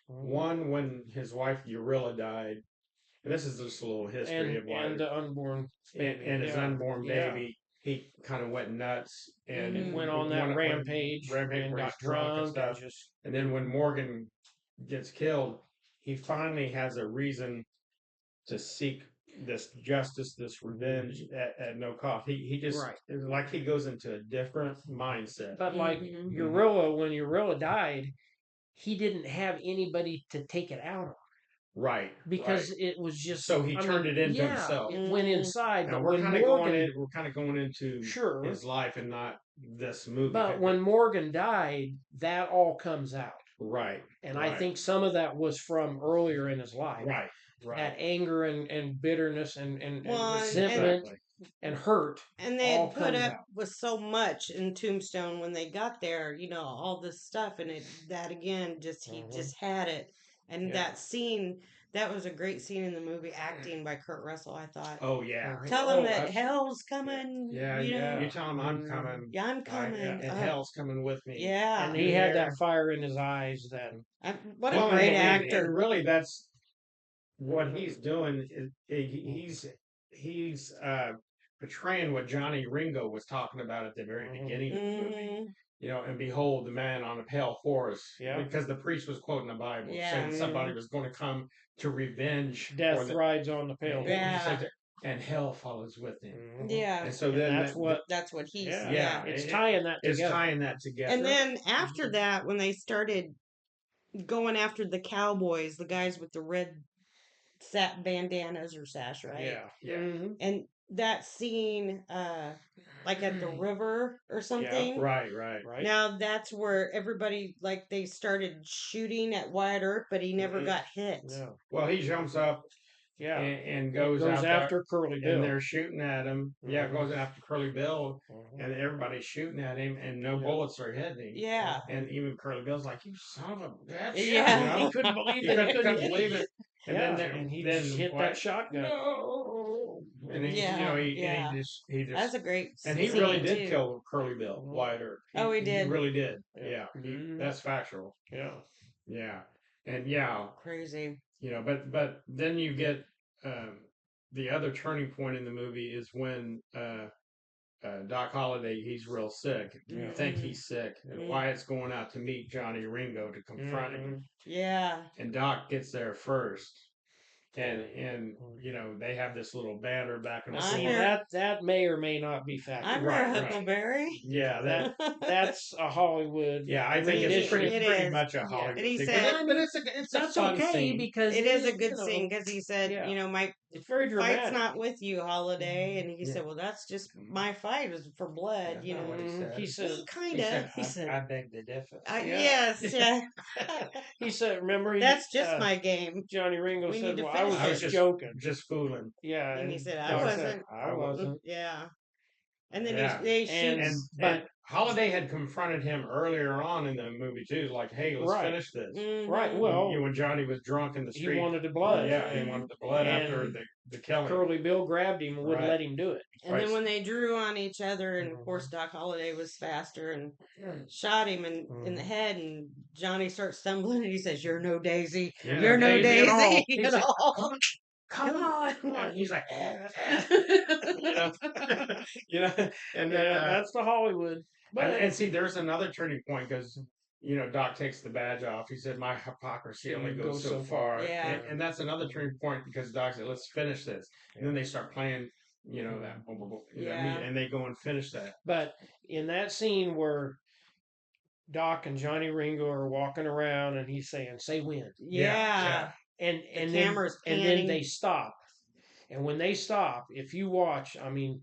One when his wife Urilla died. And this is just a little history of why. And the unborn baby. And his unborn baby. He kind of went nuts and went on that rampage and where got he's drunk and drunk and stuff. just. And then when Morgan gets killed, he finally has a reason to seek this justice, this revenge at no cost. He just it's like he goes into a different mindset. But like Urilla, when Urilla died, he didn't have anybody to take it out on. Right. because it was just. So he turned it into yeah, himself. it went inside. Now But we're when kind of going Morgan, in. We're kind of going into sure, his life and not this movie. but when Morgan died, that all comes out. Right. And I think some of that was from earlier in his life. Right. That anger and bitterness and Well, resentment and hurt. And they all had put comes up out. with so much in Tombstone when they got there, all this stuff, and that again, he just had it. And that scene, that was a great scene in the movie, acting by Kurt Russell, I thought. Oh yeah. Tell him that hell's coming. Yeah. You tell him I'm coming. Yeah, I'm coming. And hell's coming with me. Yeah. And he had that fire in his eyes. What a great actor. And really, that's what he's doing. He's portraying what Johnny Ringo was talking about at the very beginning of the movie. And behold, the man on a pale horse. Yeah. Because the priest was quoting the Bible, saying somebody was going to come to revenge. Death rides on the pale horse. Yeah. And hell follows with him. Yeah. And so then that's what he's. Yeah. It's tying that together. It's tying that together. And then after that, when they started going after the cowboys, the guys with the red bandanas or sash, right? Yeah. And that scene, like at the river or something. Yeah, right. Now that's where everybody, like, they started shooting at Wyatt Earp, but he never got hit. No. Well, he jumps up. Yeah, and goes after Curly Bill, and they're shooting at him. Yeah, goes after Curly Bill, and everybody's shooting at him, and no bullets are hitting him. Yeah, and even Curly Bill's like, "You son of a bitch!" Yeah, he couldn't believe it. He couldn't believe it. And he just hit that shotgun. No, and he just. That's a great. And he really did kill Curly Bill, Wyatt Earp. Oh, he did. He really did. Yeah, that's factual. Yeah, and crazy. But then you get the other turning point in the movie is when Doc Holliday, he's real sick. You think he's sick, and Wyatt's going out to meet Johnny Ringo to confront him. Yeah. And Doc gets there first. And they have this little banter back and forth. That may or may not be factual. I'm Huckleberry. Yeah, that's a Hollywood. Yeah, I think it's pretty much a Hollywood. And he thing. said, but it's a fun scene. Because it is a good scene because he said, my it's very dramatic. Fight's not with you, Holiday, and he said, well, that's just my fight is for blood. He said, kind of. He said, I beg to differ. Yes, yeah. He said, remember, that's just my game. Johnny Ringo said, well, I was just joking, just fooling. Yeah, and he said, I wasn't. Yeah. And then they shoot. But Holiday had confronted him earlier on in the movie too, like, "Hey, let's finish this." Right. Well, when Johnny was drunk in the street, he wanted the blood. Yeah, he wanted the blood after the killing. Curly Bill grabbed him and wouldn't let him do it. And then when they drew on each other, and of course Doc Holliday was faster and shot him in the head, and Johnny starts stumbling, and he says, "You're no Daisy. You're no Daisy at all." Come on. He's like, and that's the Hollywood. But and see, there's another turning point because Doc takes the badge off. He said, "My hypocrisy only goes so far." Yeah, and that's another turning point because Doc said, "Let's finish this." And then they start playing, that, and they go and finish that. But in that scene where Doc and Johnny Ringo are walking around, and he's saying, "Say when." Yeah. And then they stop. And when they stop, if you watch, I mean,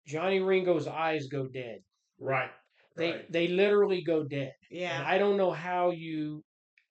Johnny Ringo's eyes go dead. Right. They literally go dead. Yeah. And I don't know how you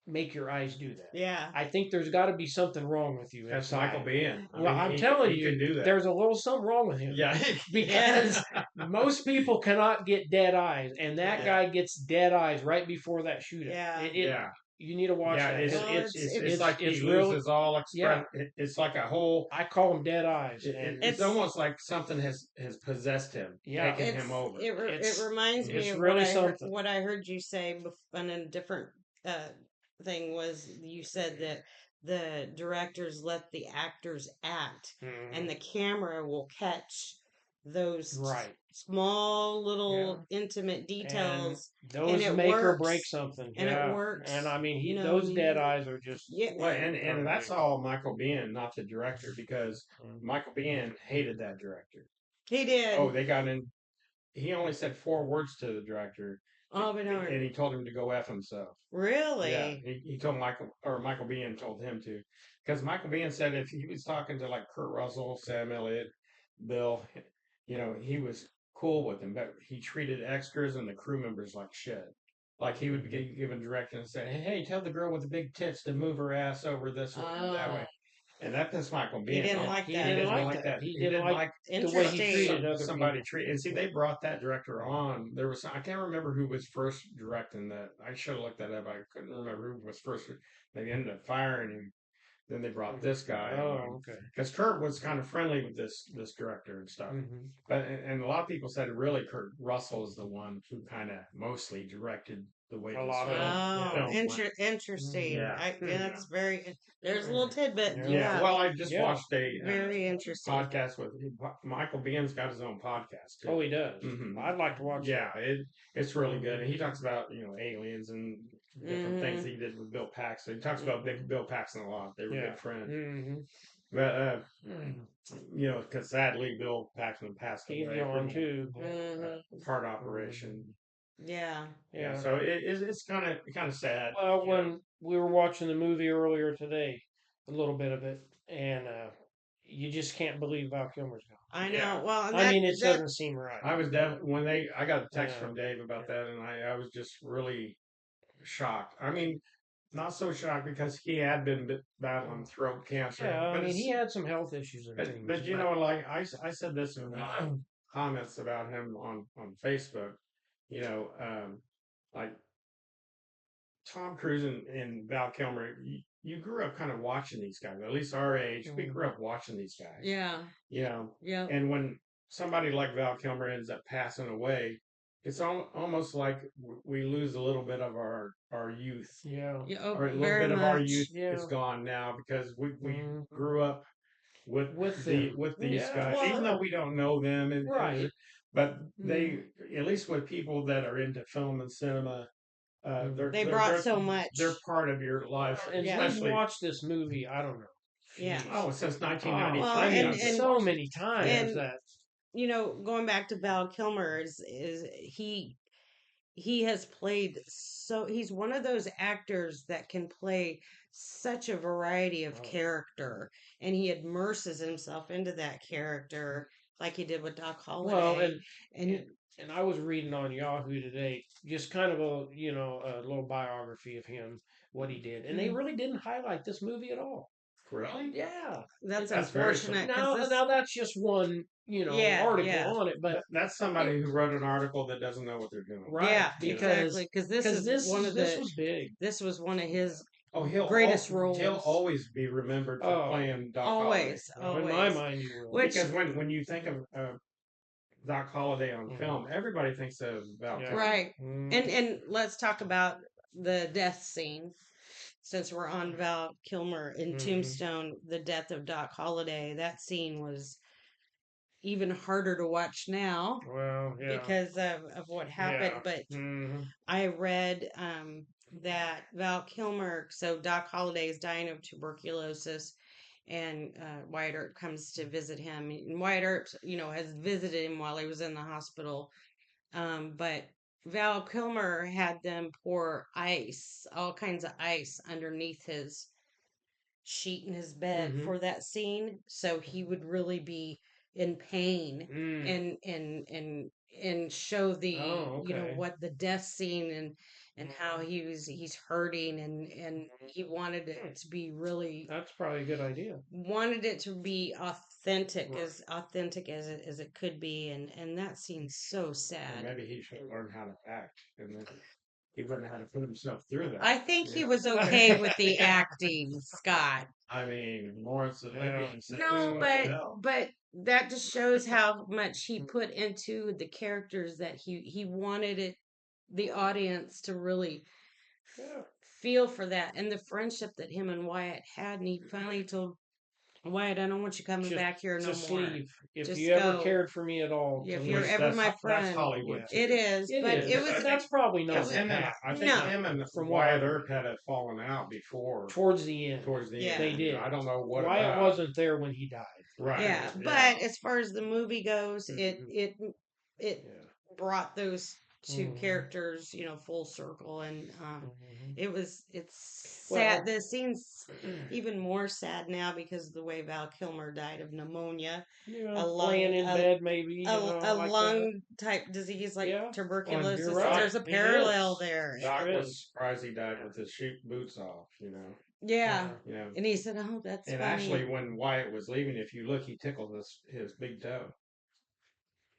make your eyes do that. Yeah. I think there's got to be something wrong with you. That's Michael Biehn. Well, I'm telling you, can do that. There's a little something wrong with him. Yeah. Because most people cannot get dead eyes, and that guy gets dead eyes right before that shooting. Yeah. You need to watch that. It's like he loses all expression. Yeah. It's like a whole. I call them dead eyes. It's almost like something has possessed him, taken him over. It reminds me of really what I heard you say on a different thing was you said that the directors let the actors act, and the camera will catch those small little intimate details. And those make or break something. And it works. And I mean, those dead eyes are just... Well, and that's all Michael Biehn, not the director, because Michael Biehn hated that director. He did. Oh, they got in... He only said 4 words to the director. and Oppenheimer. he told him to go F himself. Yeah, Really? he told Michael Biehn told him to, because Michael Biehn said if he was talking to like Kurt Russell, Sam Elliott, Bill, he was cool with him, but he treated extras and the crew members like shit. Like he would be given directions and say, "Hey, tell the girl with the big tits to move her ass over this way or that way," Oh, and that pissed Michael he Biehn didn't off. like He He that. didn't didn't like like that. that. He He didn't didn't like like the way he Interesting. treated other somebody people. treat. And see, they brought that director on. There was I can't remember who was first directing that. I should have looked that up. I couldn't remember who was first. They ended up firing him. Then they brought this guy on Oh, okay. because Kurt was kind of friendly with this director and stuff. Mm-hmm. But and a lot of people said really Kurt Russell is the one who kind of mostly directed the way A this lot of film it. Oh, Yeah. film went. interesting. Yeah, Yeah, yeah, that's very. There's a little tidbit. Yeah. yeah. Yeah, Well, I just Yeah. watched a very interesting. podcast with Michael Bihn's got his own podcast too. Oh, he does. Hmm. I'd like to watch Yeah, it's really good, and he Mhm. talks about aliens and different things Hmm. he did with Bill Paxton. He talks about Bill Paxton a lot. They were Yeah. good friends. Mm-hmm. But because sadly Bill Paxton passed He's away gone from too. heart operation. Yeah. Yeah, Yeah. so it's kind of sad. Well, when we were watching the movie earlier today, a little bit of it, and you just can't believe Val Kilmer's gone. I know. Yeah. Well, and I mean, it that doesn't seem right. I was when I got a text Yeah. from Dave about that, and I was just really shocked. I mean, not so shocked because he had been battling throat cancer. Yeah, I but mean, it's, he had some health issues and but, things. but like I said this in comments about him on Facebook. Like Tom Cruise and Val Kilmer, you grew up kind of watching these guys. At least our age, we grew up watching these guys. yeah. Yeah. And when somebody like Val Kilmer ends up passing away, it's almost like we lose a little bit of our youth. Yeah. Yeah. Oh, Or a little very bit of our much. youth Yeah. is gone now because we Mhm. grew up with With these Yeah, guys, well, even though we don't know them, Right. but they at least with people that are into film and cinema, They brought so much. They're part of your life, And Yeah. we've especially watched this movie, I don't know. Yeah. Jeez. since Oh, 1993. Well, I mean, and so many times and- that. Going back to Val Kilmer is he has played he's one of those actors that can play such a variety of Oh. character, and he immerses himself into that character like he did with Doc Holliday. Well, and and I was reading on Yahoo today, just kind of a little biography of him, what he did, and they really didn't highlight this movie at all. Really? Yeah, that's That's very unfortunate. now 'Cause now that's just one Yeah, article yeah. on it, but That's somebody who wrote an article that doesn't know what they're doing. right, yeah, because exactly. Because this because is one of this the was big. this was one of his Oh, greatest roles. He'll always be remembered for Oh. playing Doc always, Holliday. In my always. mind, you will. Which- Because when you think of Doc Holliday on Mhm. film, everybody thinks of Val Yeah. Kilmer. Right. Mm. And let's talk about the death scene. Since we're on Val Kilmer in Mhm. Tombstone, the death of Doc Holliday, that scene was even harder to watch now Well, yeah. because of what happened. Yeah. But Mhm. I read that Val Kilmer, so Doc Holliday is dying of tuberculosis, and Wyatt Earp comes to visit him. And Wyatt Earp, has visited him while he was in the hospital. But Val Kilmer had them pour ice, all kinds of ice, underneath his sheet in his bed Mhm. for that scene, so he would really be in pain Mm. and show the Oh, okay. what the death scene and how he's hurting and he wanted it to be really That's probably a good idea. wanted it to be authentic Right. as authentic as it could be, and that scene's so Or sad. maybe he should learn how to act, and then he wouldn't have to put himself through that. I think he Yeah. was okay with the acting, Scott. I mean, Lawrence Olivier said, No, "What but the hell?" but that just shows how much he put into the characters that he wanted the audience to really Yeah. feel for that and the friendship that him and Wyatt had, and he finally told Wyatt, "I don't want you coming back here no Just more. leave. If Just you ever go. cared for me at all, If to you're leave. ever my That's friend." Hollywood. Yeah. It is, It but is. it was That's probably not Because what happened. I think No. him and From Wyatt what- Earp had a fallen out before, towards the end. towards the Yeah. end. They did. I don't know what Wyatt about. wasn't there when he died. Right. yeah. But as far as the movie goes, Mhm. it Yeah. brought those two Mhm. characters, full circle, and Mhm. it's sad. Well, The scene's even more sad now because of the way Val Kilmer died of pneumonia, yeah, a laying lung in a bed maybe, a like that. lung type disease like Yeah, Well, you're tuberculosis. right. There's a It parallel is. there. Sure Doc was is. surprised he died with his boots off, Yeah, Yeah. you know. and he said, "Oh, that's And funny." actually, when Wyatt was leaving, if you look, he tickled his big toe.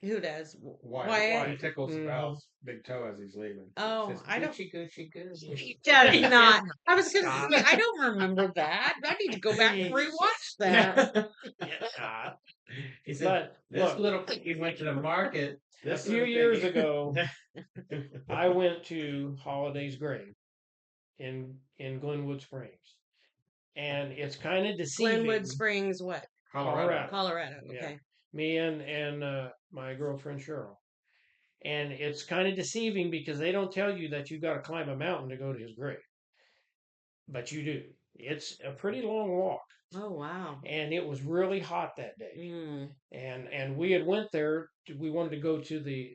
Who does? Wyatt, Wyatt? he Why? tickles Hmm. Val's big toe as he's leaving. He Oh, says, I don't. "Goochie, goochie, goochie." He does Yeah. not. I was gonna Scott. say I don't remember that. I need to go back and rewatch that. Yeah. He said, But "This look, little piggy went to the market. a This few little years piggy." ago, I went to Holiday's grave in Glenwood Springs, and it's kind of Glenwood deceiving. Springs, what? Colorado. Colorado. Colorado. Yeah, Okay. me and my girlfriend Cheryl, and it's kind of deceiving because they don't tell you that you got to climb a mountain to go to his grave, but you do. It's a pretty long walk, Oh wow. and it was really hot that day. Mm. And we had went there. We wanted to go to the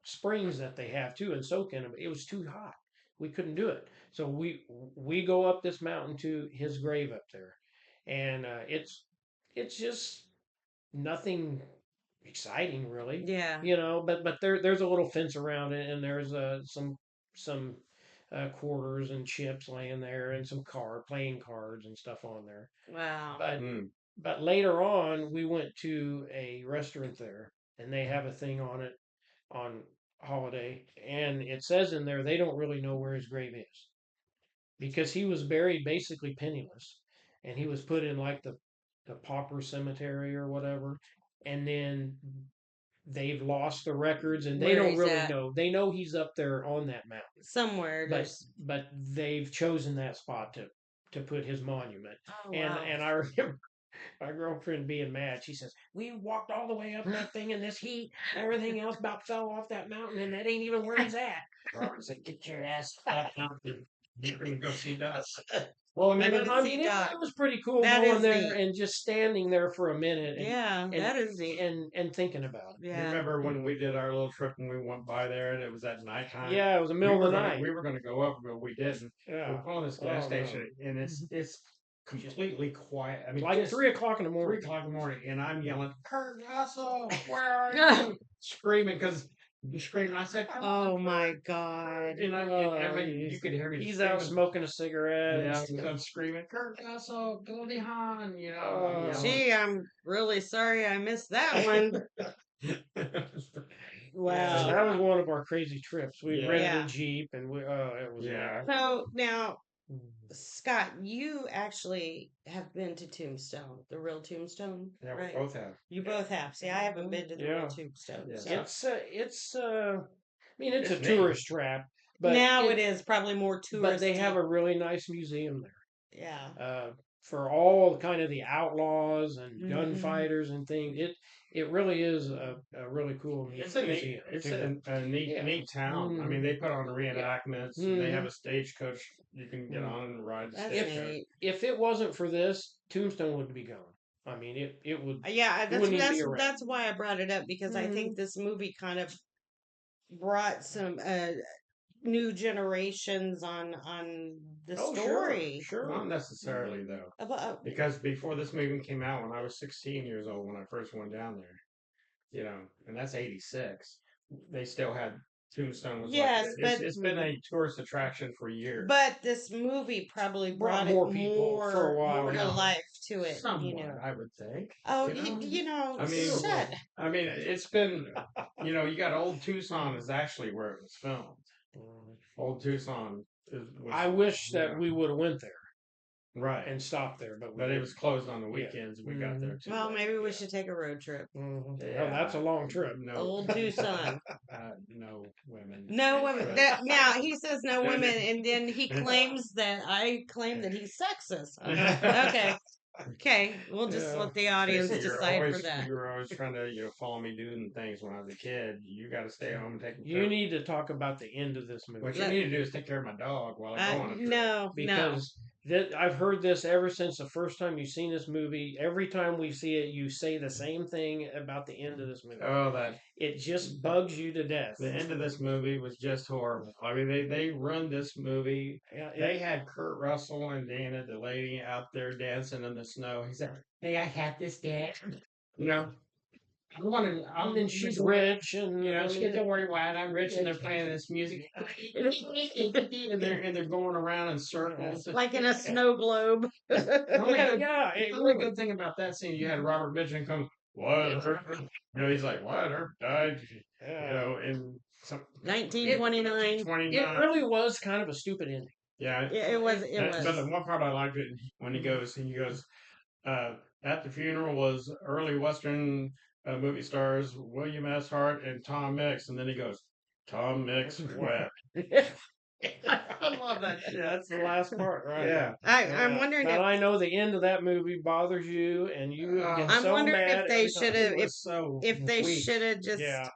springs that they have too and soak in them. It was too hot. We couldn't do it. So we go up this mountain to his grave up there, and it's just nothing exciting really, Yeah. But there's a little fence around it, and there's some quarters and chips laying there, and some playing cards and stuff on there. Wow. But Mm. but later on, we went to a restaurant there, and they have a thing on it on holiday, and it says in there they don't really know where his grave is because he was buried basically penniless, and he was put in like the pauper cemetery or whatever, and then they've lost the records, and they Where don't he's really at? know. They know he's up there on that mountain, Somewhere but there's. they've chosen that spot to put his monument. Oh And wow. and I remember my girlfriend being mad. She says, "We walked all the way up that thing in this heat. Everything else about fell off that mountain, and that ain't even where he's at." Robert said, "Get your ass back out there. You're going to go see Doc." Well, I But didn't I see mean, Doc. it was pretty cool That going is there neat. and just standing there for a minute Yeah, and that is neat. and thinking about it. You Yeah. remember when we did our little trip and we went by there and it was at nighttime? Yeah, it was the middle of the night. We were gonna go up, but we didn't. We Yeah. pulled this gas Oh no. station and it's completely quiet. I mean, Like just 3 o'clock in the 3 morning. o'clock in the morning, and I'm yelling, "Kurt Russell, where are you?" Screaming because you screaming. I said, "Come on, Oh my Kurt." God. I mean, you could hear me He's out screaming. smoking a cigarette. Yeah, I'm screaming, "Kurt Russell, Goldie Hawn," I'm Oh. yelling. Gee, I'm really sorry I missed that one. Yeah, Wow. that was one of our crazy trips. We Yeah. rented Yeah. a Jeep, and it was Yeah. So now, Scott, you actually have been to Tombstone, the real Tombstone, Yeah, right? we both have. You both have. See, I haven't been to the real Yeah. Tombstone. Yeah. So It's I mean, it's a It's neat. tourist trap, but now it is probably more but they touristy. have a really nice museum there. Yeah. For all kind of the outlaws and Mhm. gunfighters and things. It really is a really cool It's a museum. neat Yeah. neat town. I mean, they put on reenactments. They have a stagecoach you can get on and ride the That's stagecoach. neat. If it wasn't for this, Tombstone would be gone. I mean, it would. Yeah, It wouldn't even be around. that's why I brought it up because I think this movie kind of brought some new generations on the Oh, story. sure. Not necessarily though, About, because before this movie came out, when I was 16 years old, when I first went down there, and that's '86, they still had Tombstone was yes, like but it's been a tourist attraction for years. this movie probably Brought brought more it people for a while, more to yeah. life to it. Somewhat, I would think. Oh, you know? I mean, shut. I mean, it's been, you got Old Tucson is actually where it was filmed. Old Tucson was. I wish that yeah. we would have went there Right. and stopped there, but But it was closed on the Yeah. weekends. We got there too. Well, late. maybe we should take a road trip. Well, that's a long trip. No, Old Tucson. no women. No women. But- Now he says no women, and then he claims that I claim that he's sexist. Okay. Okay, we'll just Yeah. let the audience Tracy, decide for that. You were always trying to, follow me doing things when I was a kid. You got to stay home and take care. You need to talk about the end of this movie. What you need to do is take care of my dog while I go on a trip. No, because I've heard this ever since the first time you've seen this movie. Every time we see it, you say the same thing about the end of this movie. Oh, that It just bugs you to death. the end of this movie was just horrible. I mean, they run this movie. Yeah, They had Kurt Russell and Dana, the lady, out there dancing in the snow. He said, "Hey, I had this dance." You know, I wanted. and then she's rich, and You know, she said, "Don't worry, Wyatt. I'm rich," and they're playing this music, and they're going around in circles. Like in a snow globe. yeah, The only good thing about that scene, you had Robert Mitchum come, Wyatt Earp. You know, he's like, Wyatt Earp died. You know, in some 1929. It 29. really was kind of a stupid ending. Yeah, Yeah, it was. It but the was. one part I liked it when he goes, at the funeral was early Western movie stars William S. Hart and Tom Mix, and then he goes, Tom Mix wept. I love that shit. That's the last part, right? Yeah. I'm wondering But if I know the end of that movie bothers you, and you get I'm so wondering mad if they every time. should have It was so if they weak. should have just Yeah,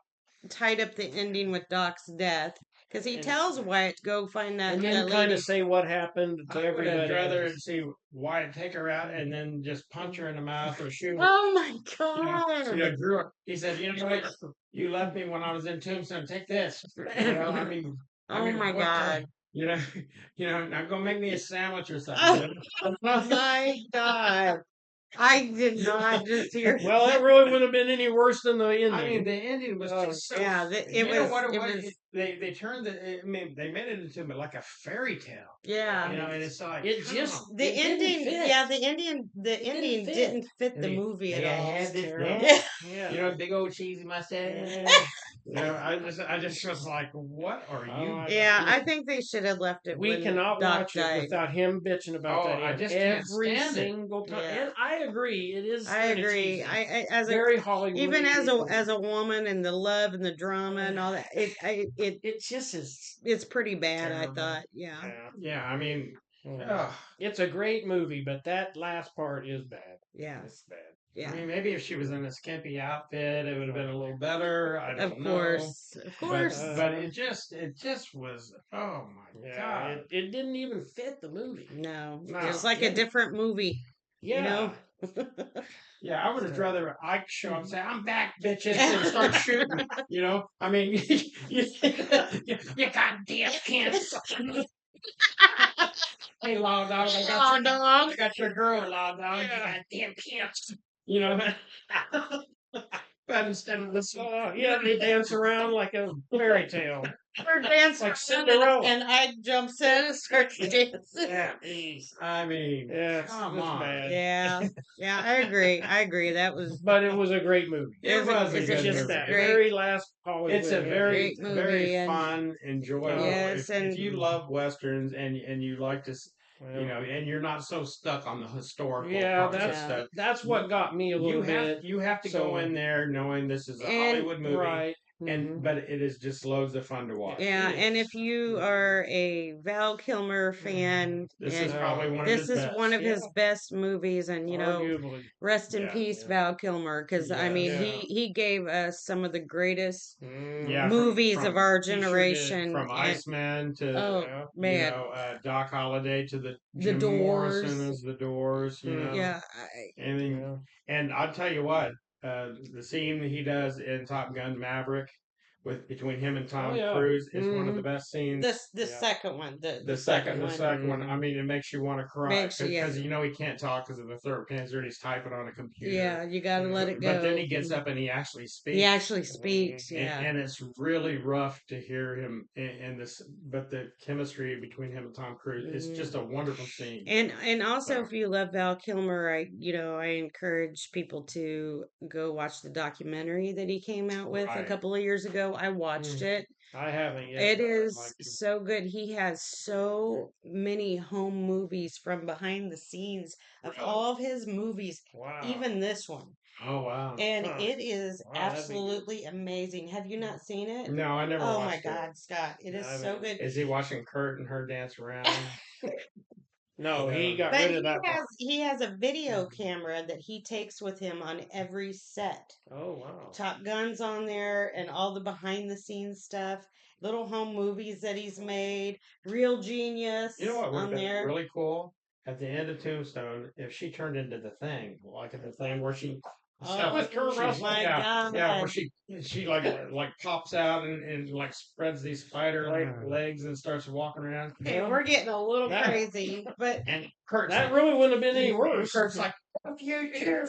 tied up the ending with Doc's death because he And- tells Wyatt to go find that, and that then kind lady. of say what happened to I would have everybody. rather see Wyatt take her out and then just punch her in the mouth or shoot her. Oh my You know, god! grew up. He said, "You know what? You left me when I was in Tombstone. Take this." You know, Oh my what god! you know, now go make me a sandwich or something. Oh my god! I did not just hear. Well, that really wouldn't have been any worse than the ending. I mean, the ending was just so. Yeah, You know what it it was? was. They turned the. I mean, they made it into like a fairy tale. Yeah. You know, and it's like It come just on. The it didn't ending, fit. yeah, the ending fit. didn't fit the Hey, movie at hey, I all. had this terrible. dance. Yeah. You know, big old cheesy mustache. You know, I just was like, what are you? Yeah, I think they should have left it We when cannot Doc watch it died. without him bitching about Oh, that I end just can't every stand it. single time. Yeah. And I agree, it is. I kinda agree. cheesy. I as a Very Hollywood. even as a woman and the love and the drama and all that, it just is. it's pretty bad. I terrible. thought, yeah. Yeah, I mean, Yeah. It's a great movie, but that last part is bad. Yeah. It's bad. Yeah. I mean, maybe if she was in a skimpy outfit, it would have been a little better. I don't Of know. course. Of course. But it just was. Oh my Yeah, god! it didn't even fit the movie. No. No, Just like a didn't. different movie. Yeah. You know? Yeah, I would have rather Ike show up and say, "I'm back, bitches," and start shooting. You know, I mean, you goddamn can't. Hey, law dog, I got your girl, law dog. You goddamn can't. You know. But instead of this, Yeah, they dance around like a fairy tale. They're dancing Like Cinderella. and Ike jumps in and starts dancing. yeah, I mean, Yeah, come it's on. bad. Yeah. Yeah, I agree. I agree. That was But it was a great movie. It was a it's good Just movie. that great. very last Hollywood. It's a very, Great movie very and- fun, enjoyable. Yes, if and- you love westerns and you like to, you know, and you're not so stuck on the historical Yeah, parts of Yeah. stuff. that's what got me a little bit. You have to go So- in there knowing this is a And- Hollywood movie, Right. and but it is just loads of fun to watch. Yeah, It and is. if you are a Val Kilmer fan, This and is probably one of this his is best. one of his Yeah. best movies, and you know, Arguably. rest in Yeah, peace, yeah. Val Kilmer, because I mean, Yeah. he gave us some of the greatest Yeah, movies from- of our he sure did. generation. From and- Iceman to oh man, Doc Holliday to the The Jim Doors. Morrison as the Doors. You know, yeah, and then, Yeah. and I'll tell you what, the scene that he does in Top Gun Maverick with between him and Tom yeah. Cruise is one of Mhm. the best scenes. the Yeah. second one, The second one. I mean, it makes you want to cry Makes you, because yeah. you know he can't talk because of the throat cancer and he's typing on a computer. Yeah, you got to let it go. But then he gets up and he actually speaks. He actually speaks. And, Yeah, and it's really rough to hear him in this, but the chemistry between him and Tom Cruise is just a wonderful scene. and also So- if you love Val Kilmer, I encourage people to go watch the documentary that he came out with a Right. couple of years ago. I watched Mm. it. I haven't yet. It but I'd is like to. so good. He has so many home movies from behind the scenes of Really? all of his movies, Wow. even this one. Oh wow! And Huh. it is Wow, that'd be good. absolutely amazing. Have you not seen it? No, I never. Oh my watched it. God, Scott! It is I so haven't. good. Is he watching Kurt and her dance around? No, he got But rid of that part. he has a video camera that he takes with him on every set. Oh wow. Top Gun's on there and all the behind the scenes stuff, little home movies that he's made, Real Genius You know what would have on been there. really cool at the end of Tombstone, if she turned into the Thing, like in the Thing where she Oh with Kurt Russell, my yeah, where God. she like pops out and like spreads these spider legs and starts walking around. Okay, Well, we're getting a little That crazy, but and Kurt's that like, really wouldn't have been any and worse. Kurt's like, "Fuck you, too."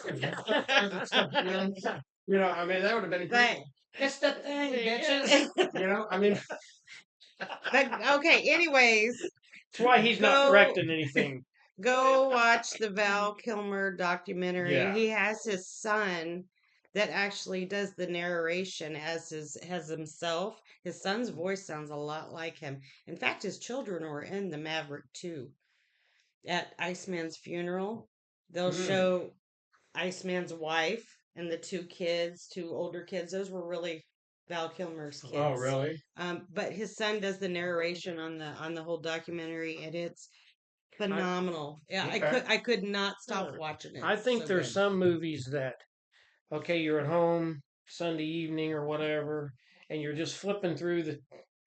You know, I mean, that would have been but great. It's the Thing, bitches. You know, I mean, but okay, anyways, That's why he's not go directing anything. go watch the Val Kilmer documentary. yeah, He has his son that actually does the narration as himself. His son's voice sounds a lot like him. In fact, his children were in the Maverick too. At Iceman's funeral, they'll mm. show Iceman's wife and the two older kids. Those were really Val Kilmer's Oh, kids. really? But his son does the narration on the whole documentary, and it's phenomenal. Yeah, Okay. I could not stop watching it. I It's think so there's good. some movies that, okay, you're at home Sunday evening or whatever, and you're just flipping through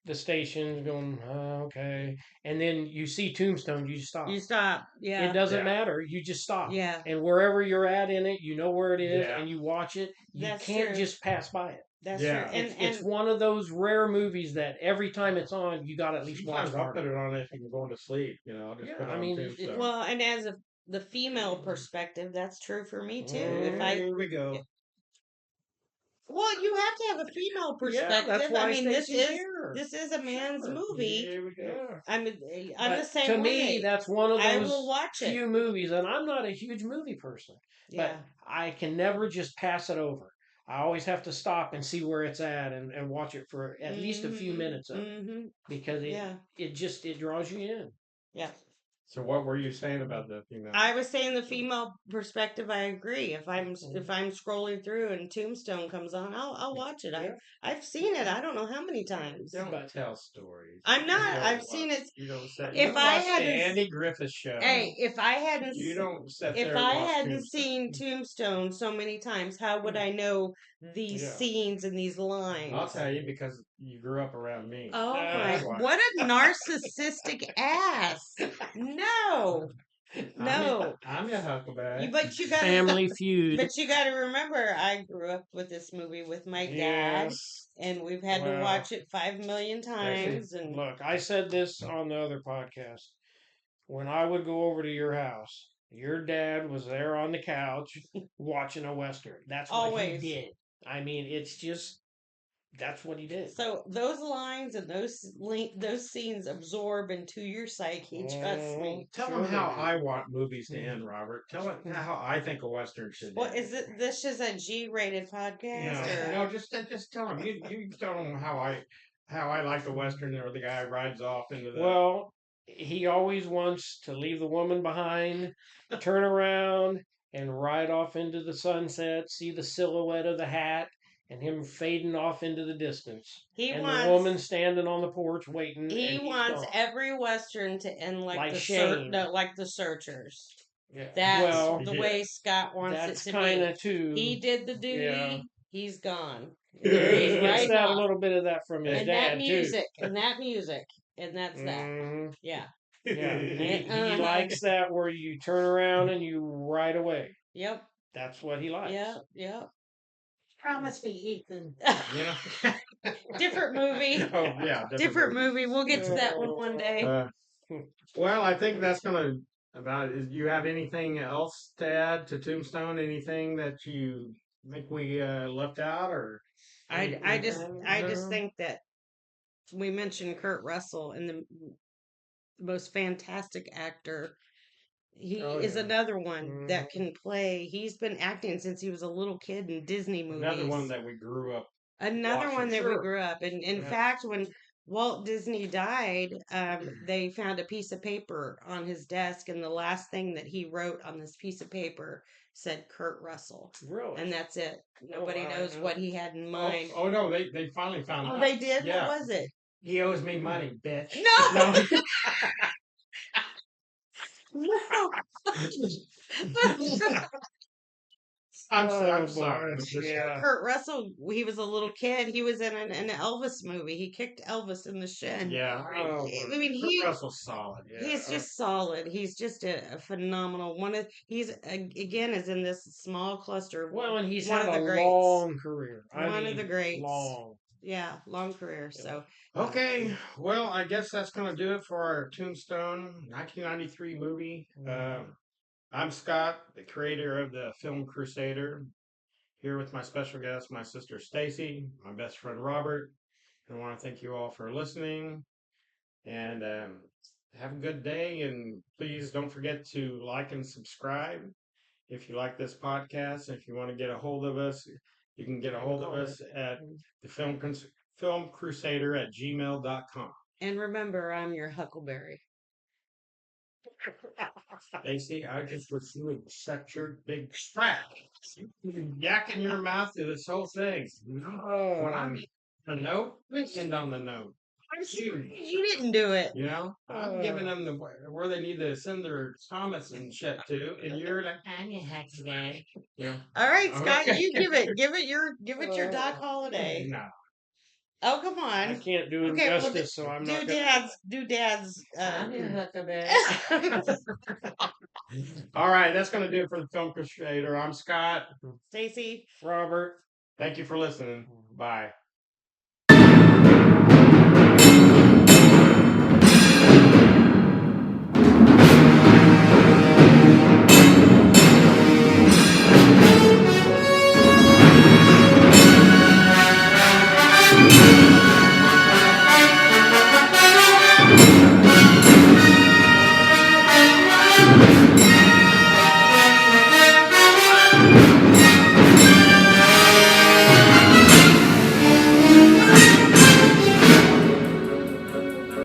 the stations, going, okay, and then you see Tombstone, you stop. You stop. It Yeah. doesn't Yeah. matter. You just stop. Yeah. And wherever you're at in it, you know where it is, Yeah. and you watch it. You That's can't true. just pass by it. That's Yeah. true. It's one of those rare movies that every time it's on, you got to at least watch Sometimes I'll part put of it. it on if I'm going to sleep. You know, I'll just Yeah, put it I on mean, Tombstone. well, and as the female perspective, that's true for me too. If I Here we go. Well, you have to have a female yeah, that's perspective. I why mean, Stacey's here. this is a man's Sure. movie. Here we go. Yeah. I'm the But same to me, way. that's one of I those will watch it. few movies, and I'm not a huge movie person, Yeah. but I can never just pass it over. I always have to stop and see where it's at and watch it for at least a few minutes of it Mm-hmm. because Yeah. it draws you in. Yeah. So what were you saying about the female? I was saying the female perspective. I agree. If I'm scrolling through and Tombstone comes on, I'll watch it. Yeah. I've seen it. I don't know how many times. Don't But- tell stories. I'm not. You don't I've watch- seen it. You don't set. If You don't I watch the hadn't- Andy Griffith show. Hey, if I hadn't You don't sit if there and I watch hadn't Tombstone. seen Tombstone so many times, how would I know these Yeah. scenes and these lines? I'll tell you because you grew up around me. Oh That's my! why. What a narcissistic ass! No, no. I'm your Huckleberry. But you got Family Feud. But you got to remember, I grew up with this movie with my dad, Yes. and we've had to Well, watch it 5 million times. And Look, I said this on the other podcast. When I would go over to your house, your dad was there on the couch watching a Western. That's what Always. he did. I mean, it's just, that's what he did. so those lines and those scenes absorb into your psyche. Trust me. Tell Sure them how they do. I want movies to end, Robert. Tell them how I think a Western should Well, end. is it this is a G-rated podcast? No, just tell them. You tell them how I like the Western or the guy rides off into the. Well, he always wants to leave the woman behind, turn around, and ride off into the sunset, see the silhouette of the hat, and him fading off into the distance. He and wants the woman standing on the porch waiting. he and he's wants gone. every Western to end like, Like the Shane. like the Searchers. Yeah. That's well, the Yeah. way Scott wants that's it to kind be. of too. He did the duty. Yeah. He's gone. He He's gets right that a off. little bit of that from his And dad that music, and that's that. Mhm. Yeah. Yeah, he Uh-huh. likes that where you turn around and you ride away. Yep. That's what he likes. Yep. Yep. Promise me, Ethan. You know. Different movie. Oh yeah, Different movie. We'll get to that one day. Well, I think that's gonna about it. You have anything else to add to Tombstone? Anything that you think we left out, or I just No. think that we mentioned Kurt Russell and the most fantastic actor. He Oh, is yeah. another one that Mhm. can play. He's been acting since he was a little kid in Disney movies. another one that we grew up? Another watching. one that we Sure. grew up. And in Yeah. fact, when Walt Disney died, they found a piece of paper on his desk, and the last thing that he wrote on this piece of paper said Kurt Russell. Really? And that's it. Nobody wow, knows yeah. what he had in mind. Oh no, they finally found Oh, out. they did? Yeah. What was it? He owes me money, bitch. No! No. I'm boy, sorry. yeah. Kurt Russell, he was a little kid. He was in an Elvis movie. He kicked Elvis in the shin. Yeah, Oh, I mean, Kurt Russell's solid. Yeah. he's just solid. He's just a phenomenal one. He's again is in this small cluster. well, and he's One had of a the greats. long career. I One mean, of the greats. long. Yeah, long career. Yeah. So Okay, well, I guess that's going to do it for our Tombstone 1993 movie. I'm Scott, the creator of the film Crusader, here with my special guest, my sister Stacy, my best friend Robert. And I want to thank you all for listening and have a good day. And please don't forget to like and subscribe if you like this podcast. If you want to get a hold of us, you can get a hold of us at the filmcrusader@gmail.com. and remember, I'm your Huckleberry. Stacy, I just wish you would shut your big strap. You've been yakking your mouth through this whole thing. When I'm the note, end on the note. You didn't do it. You know, I'm giving them the where they need to send their comments and shit to, and you're like, I'm your Huckleberry. Yeah. All right, Scott, Okay. you give it your Doc Holiday. No. Oh, come I on. can't do him Okay, well, justice, so I'm do not. Dad's. I'm your Huckleberry. All right, that's going to do it for the Film Crusader. I'm Scott. Stacy. Robert. Thank you for listening. Bye.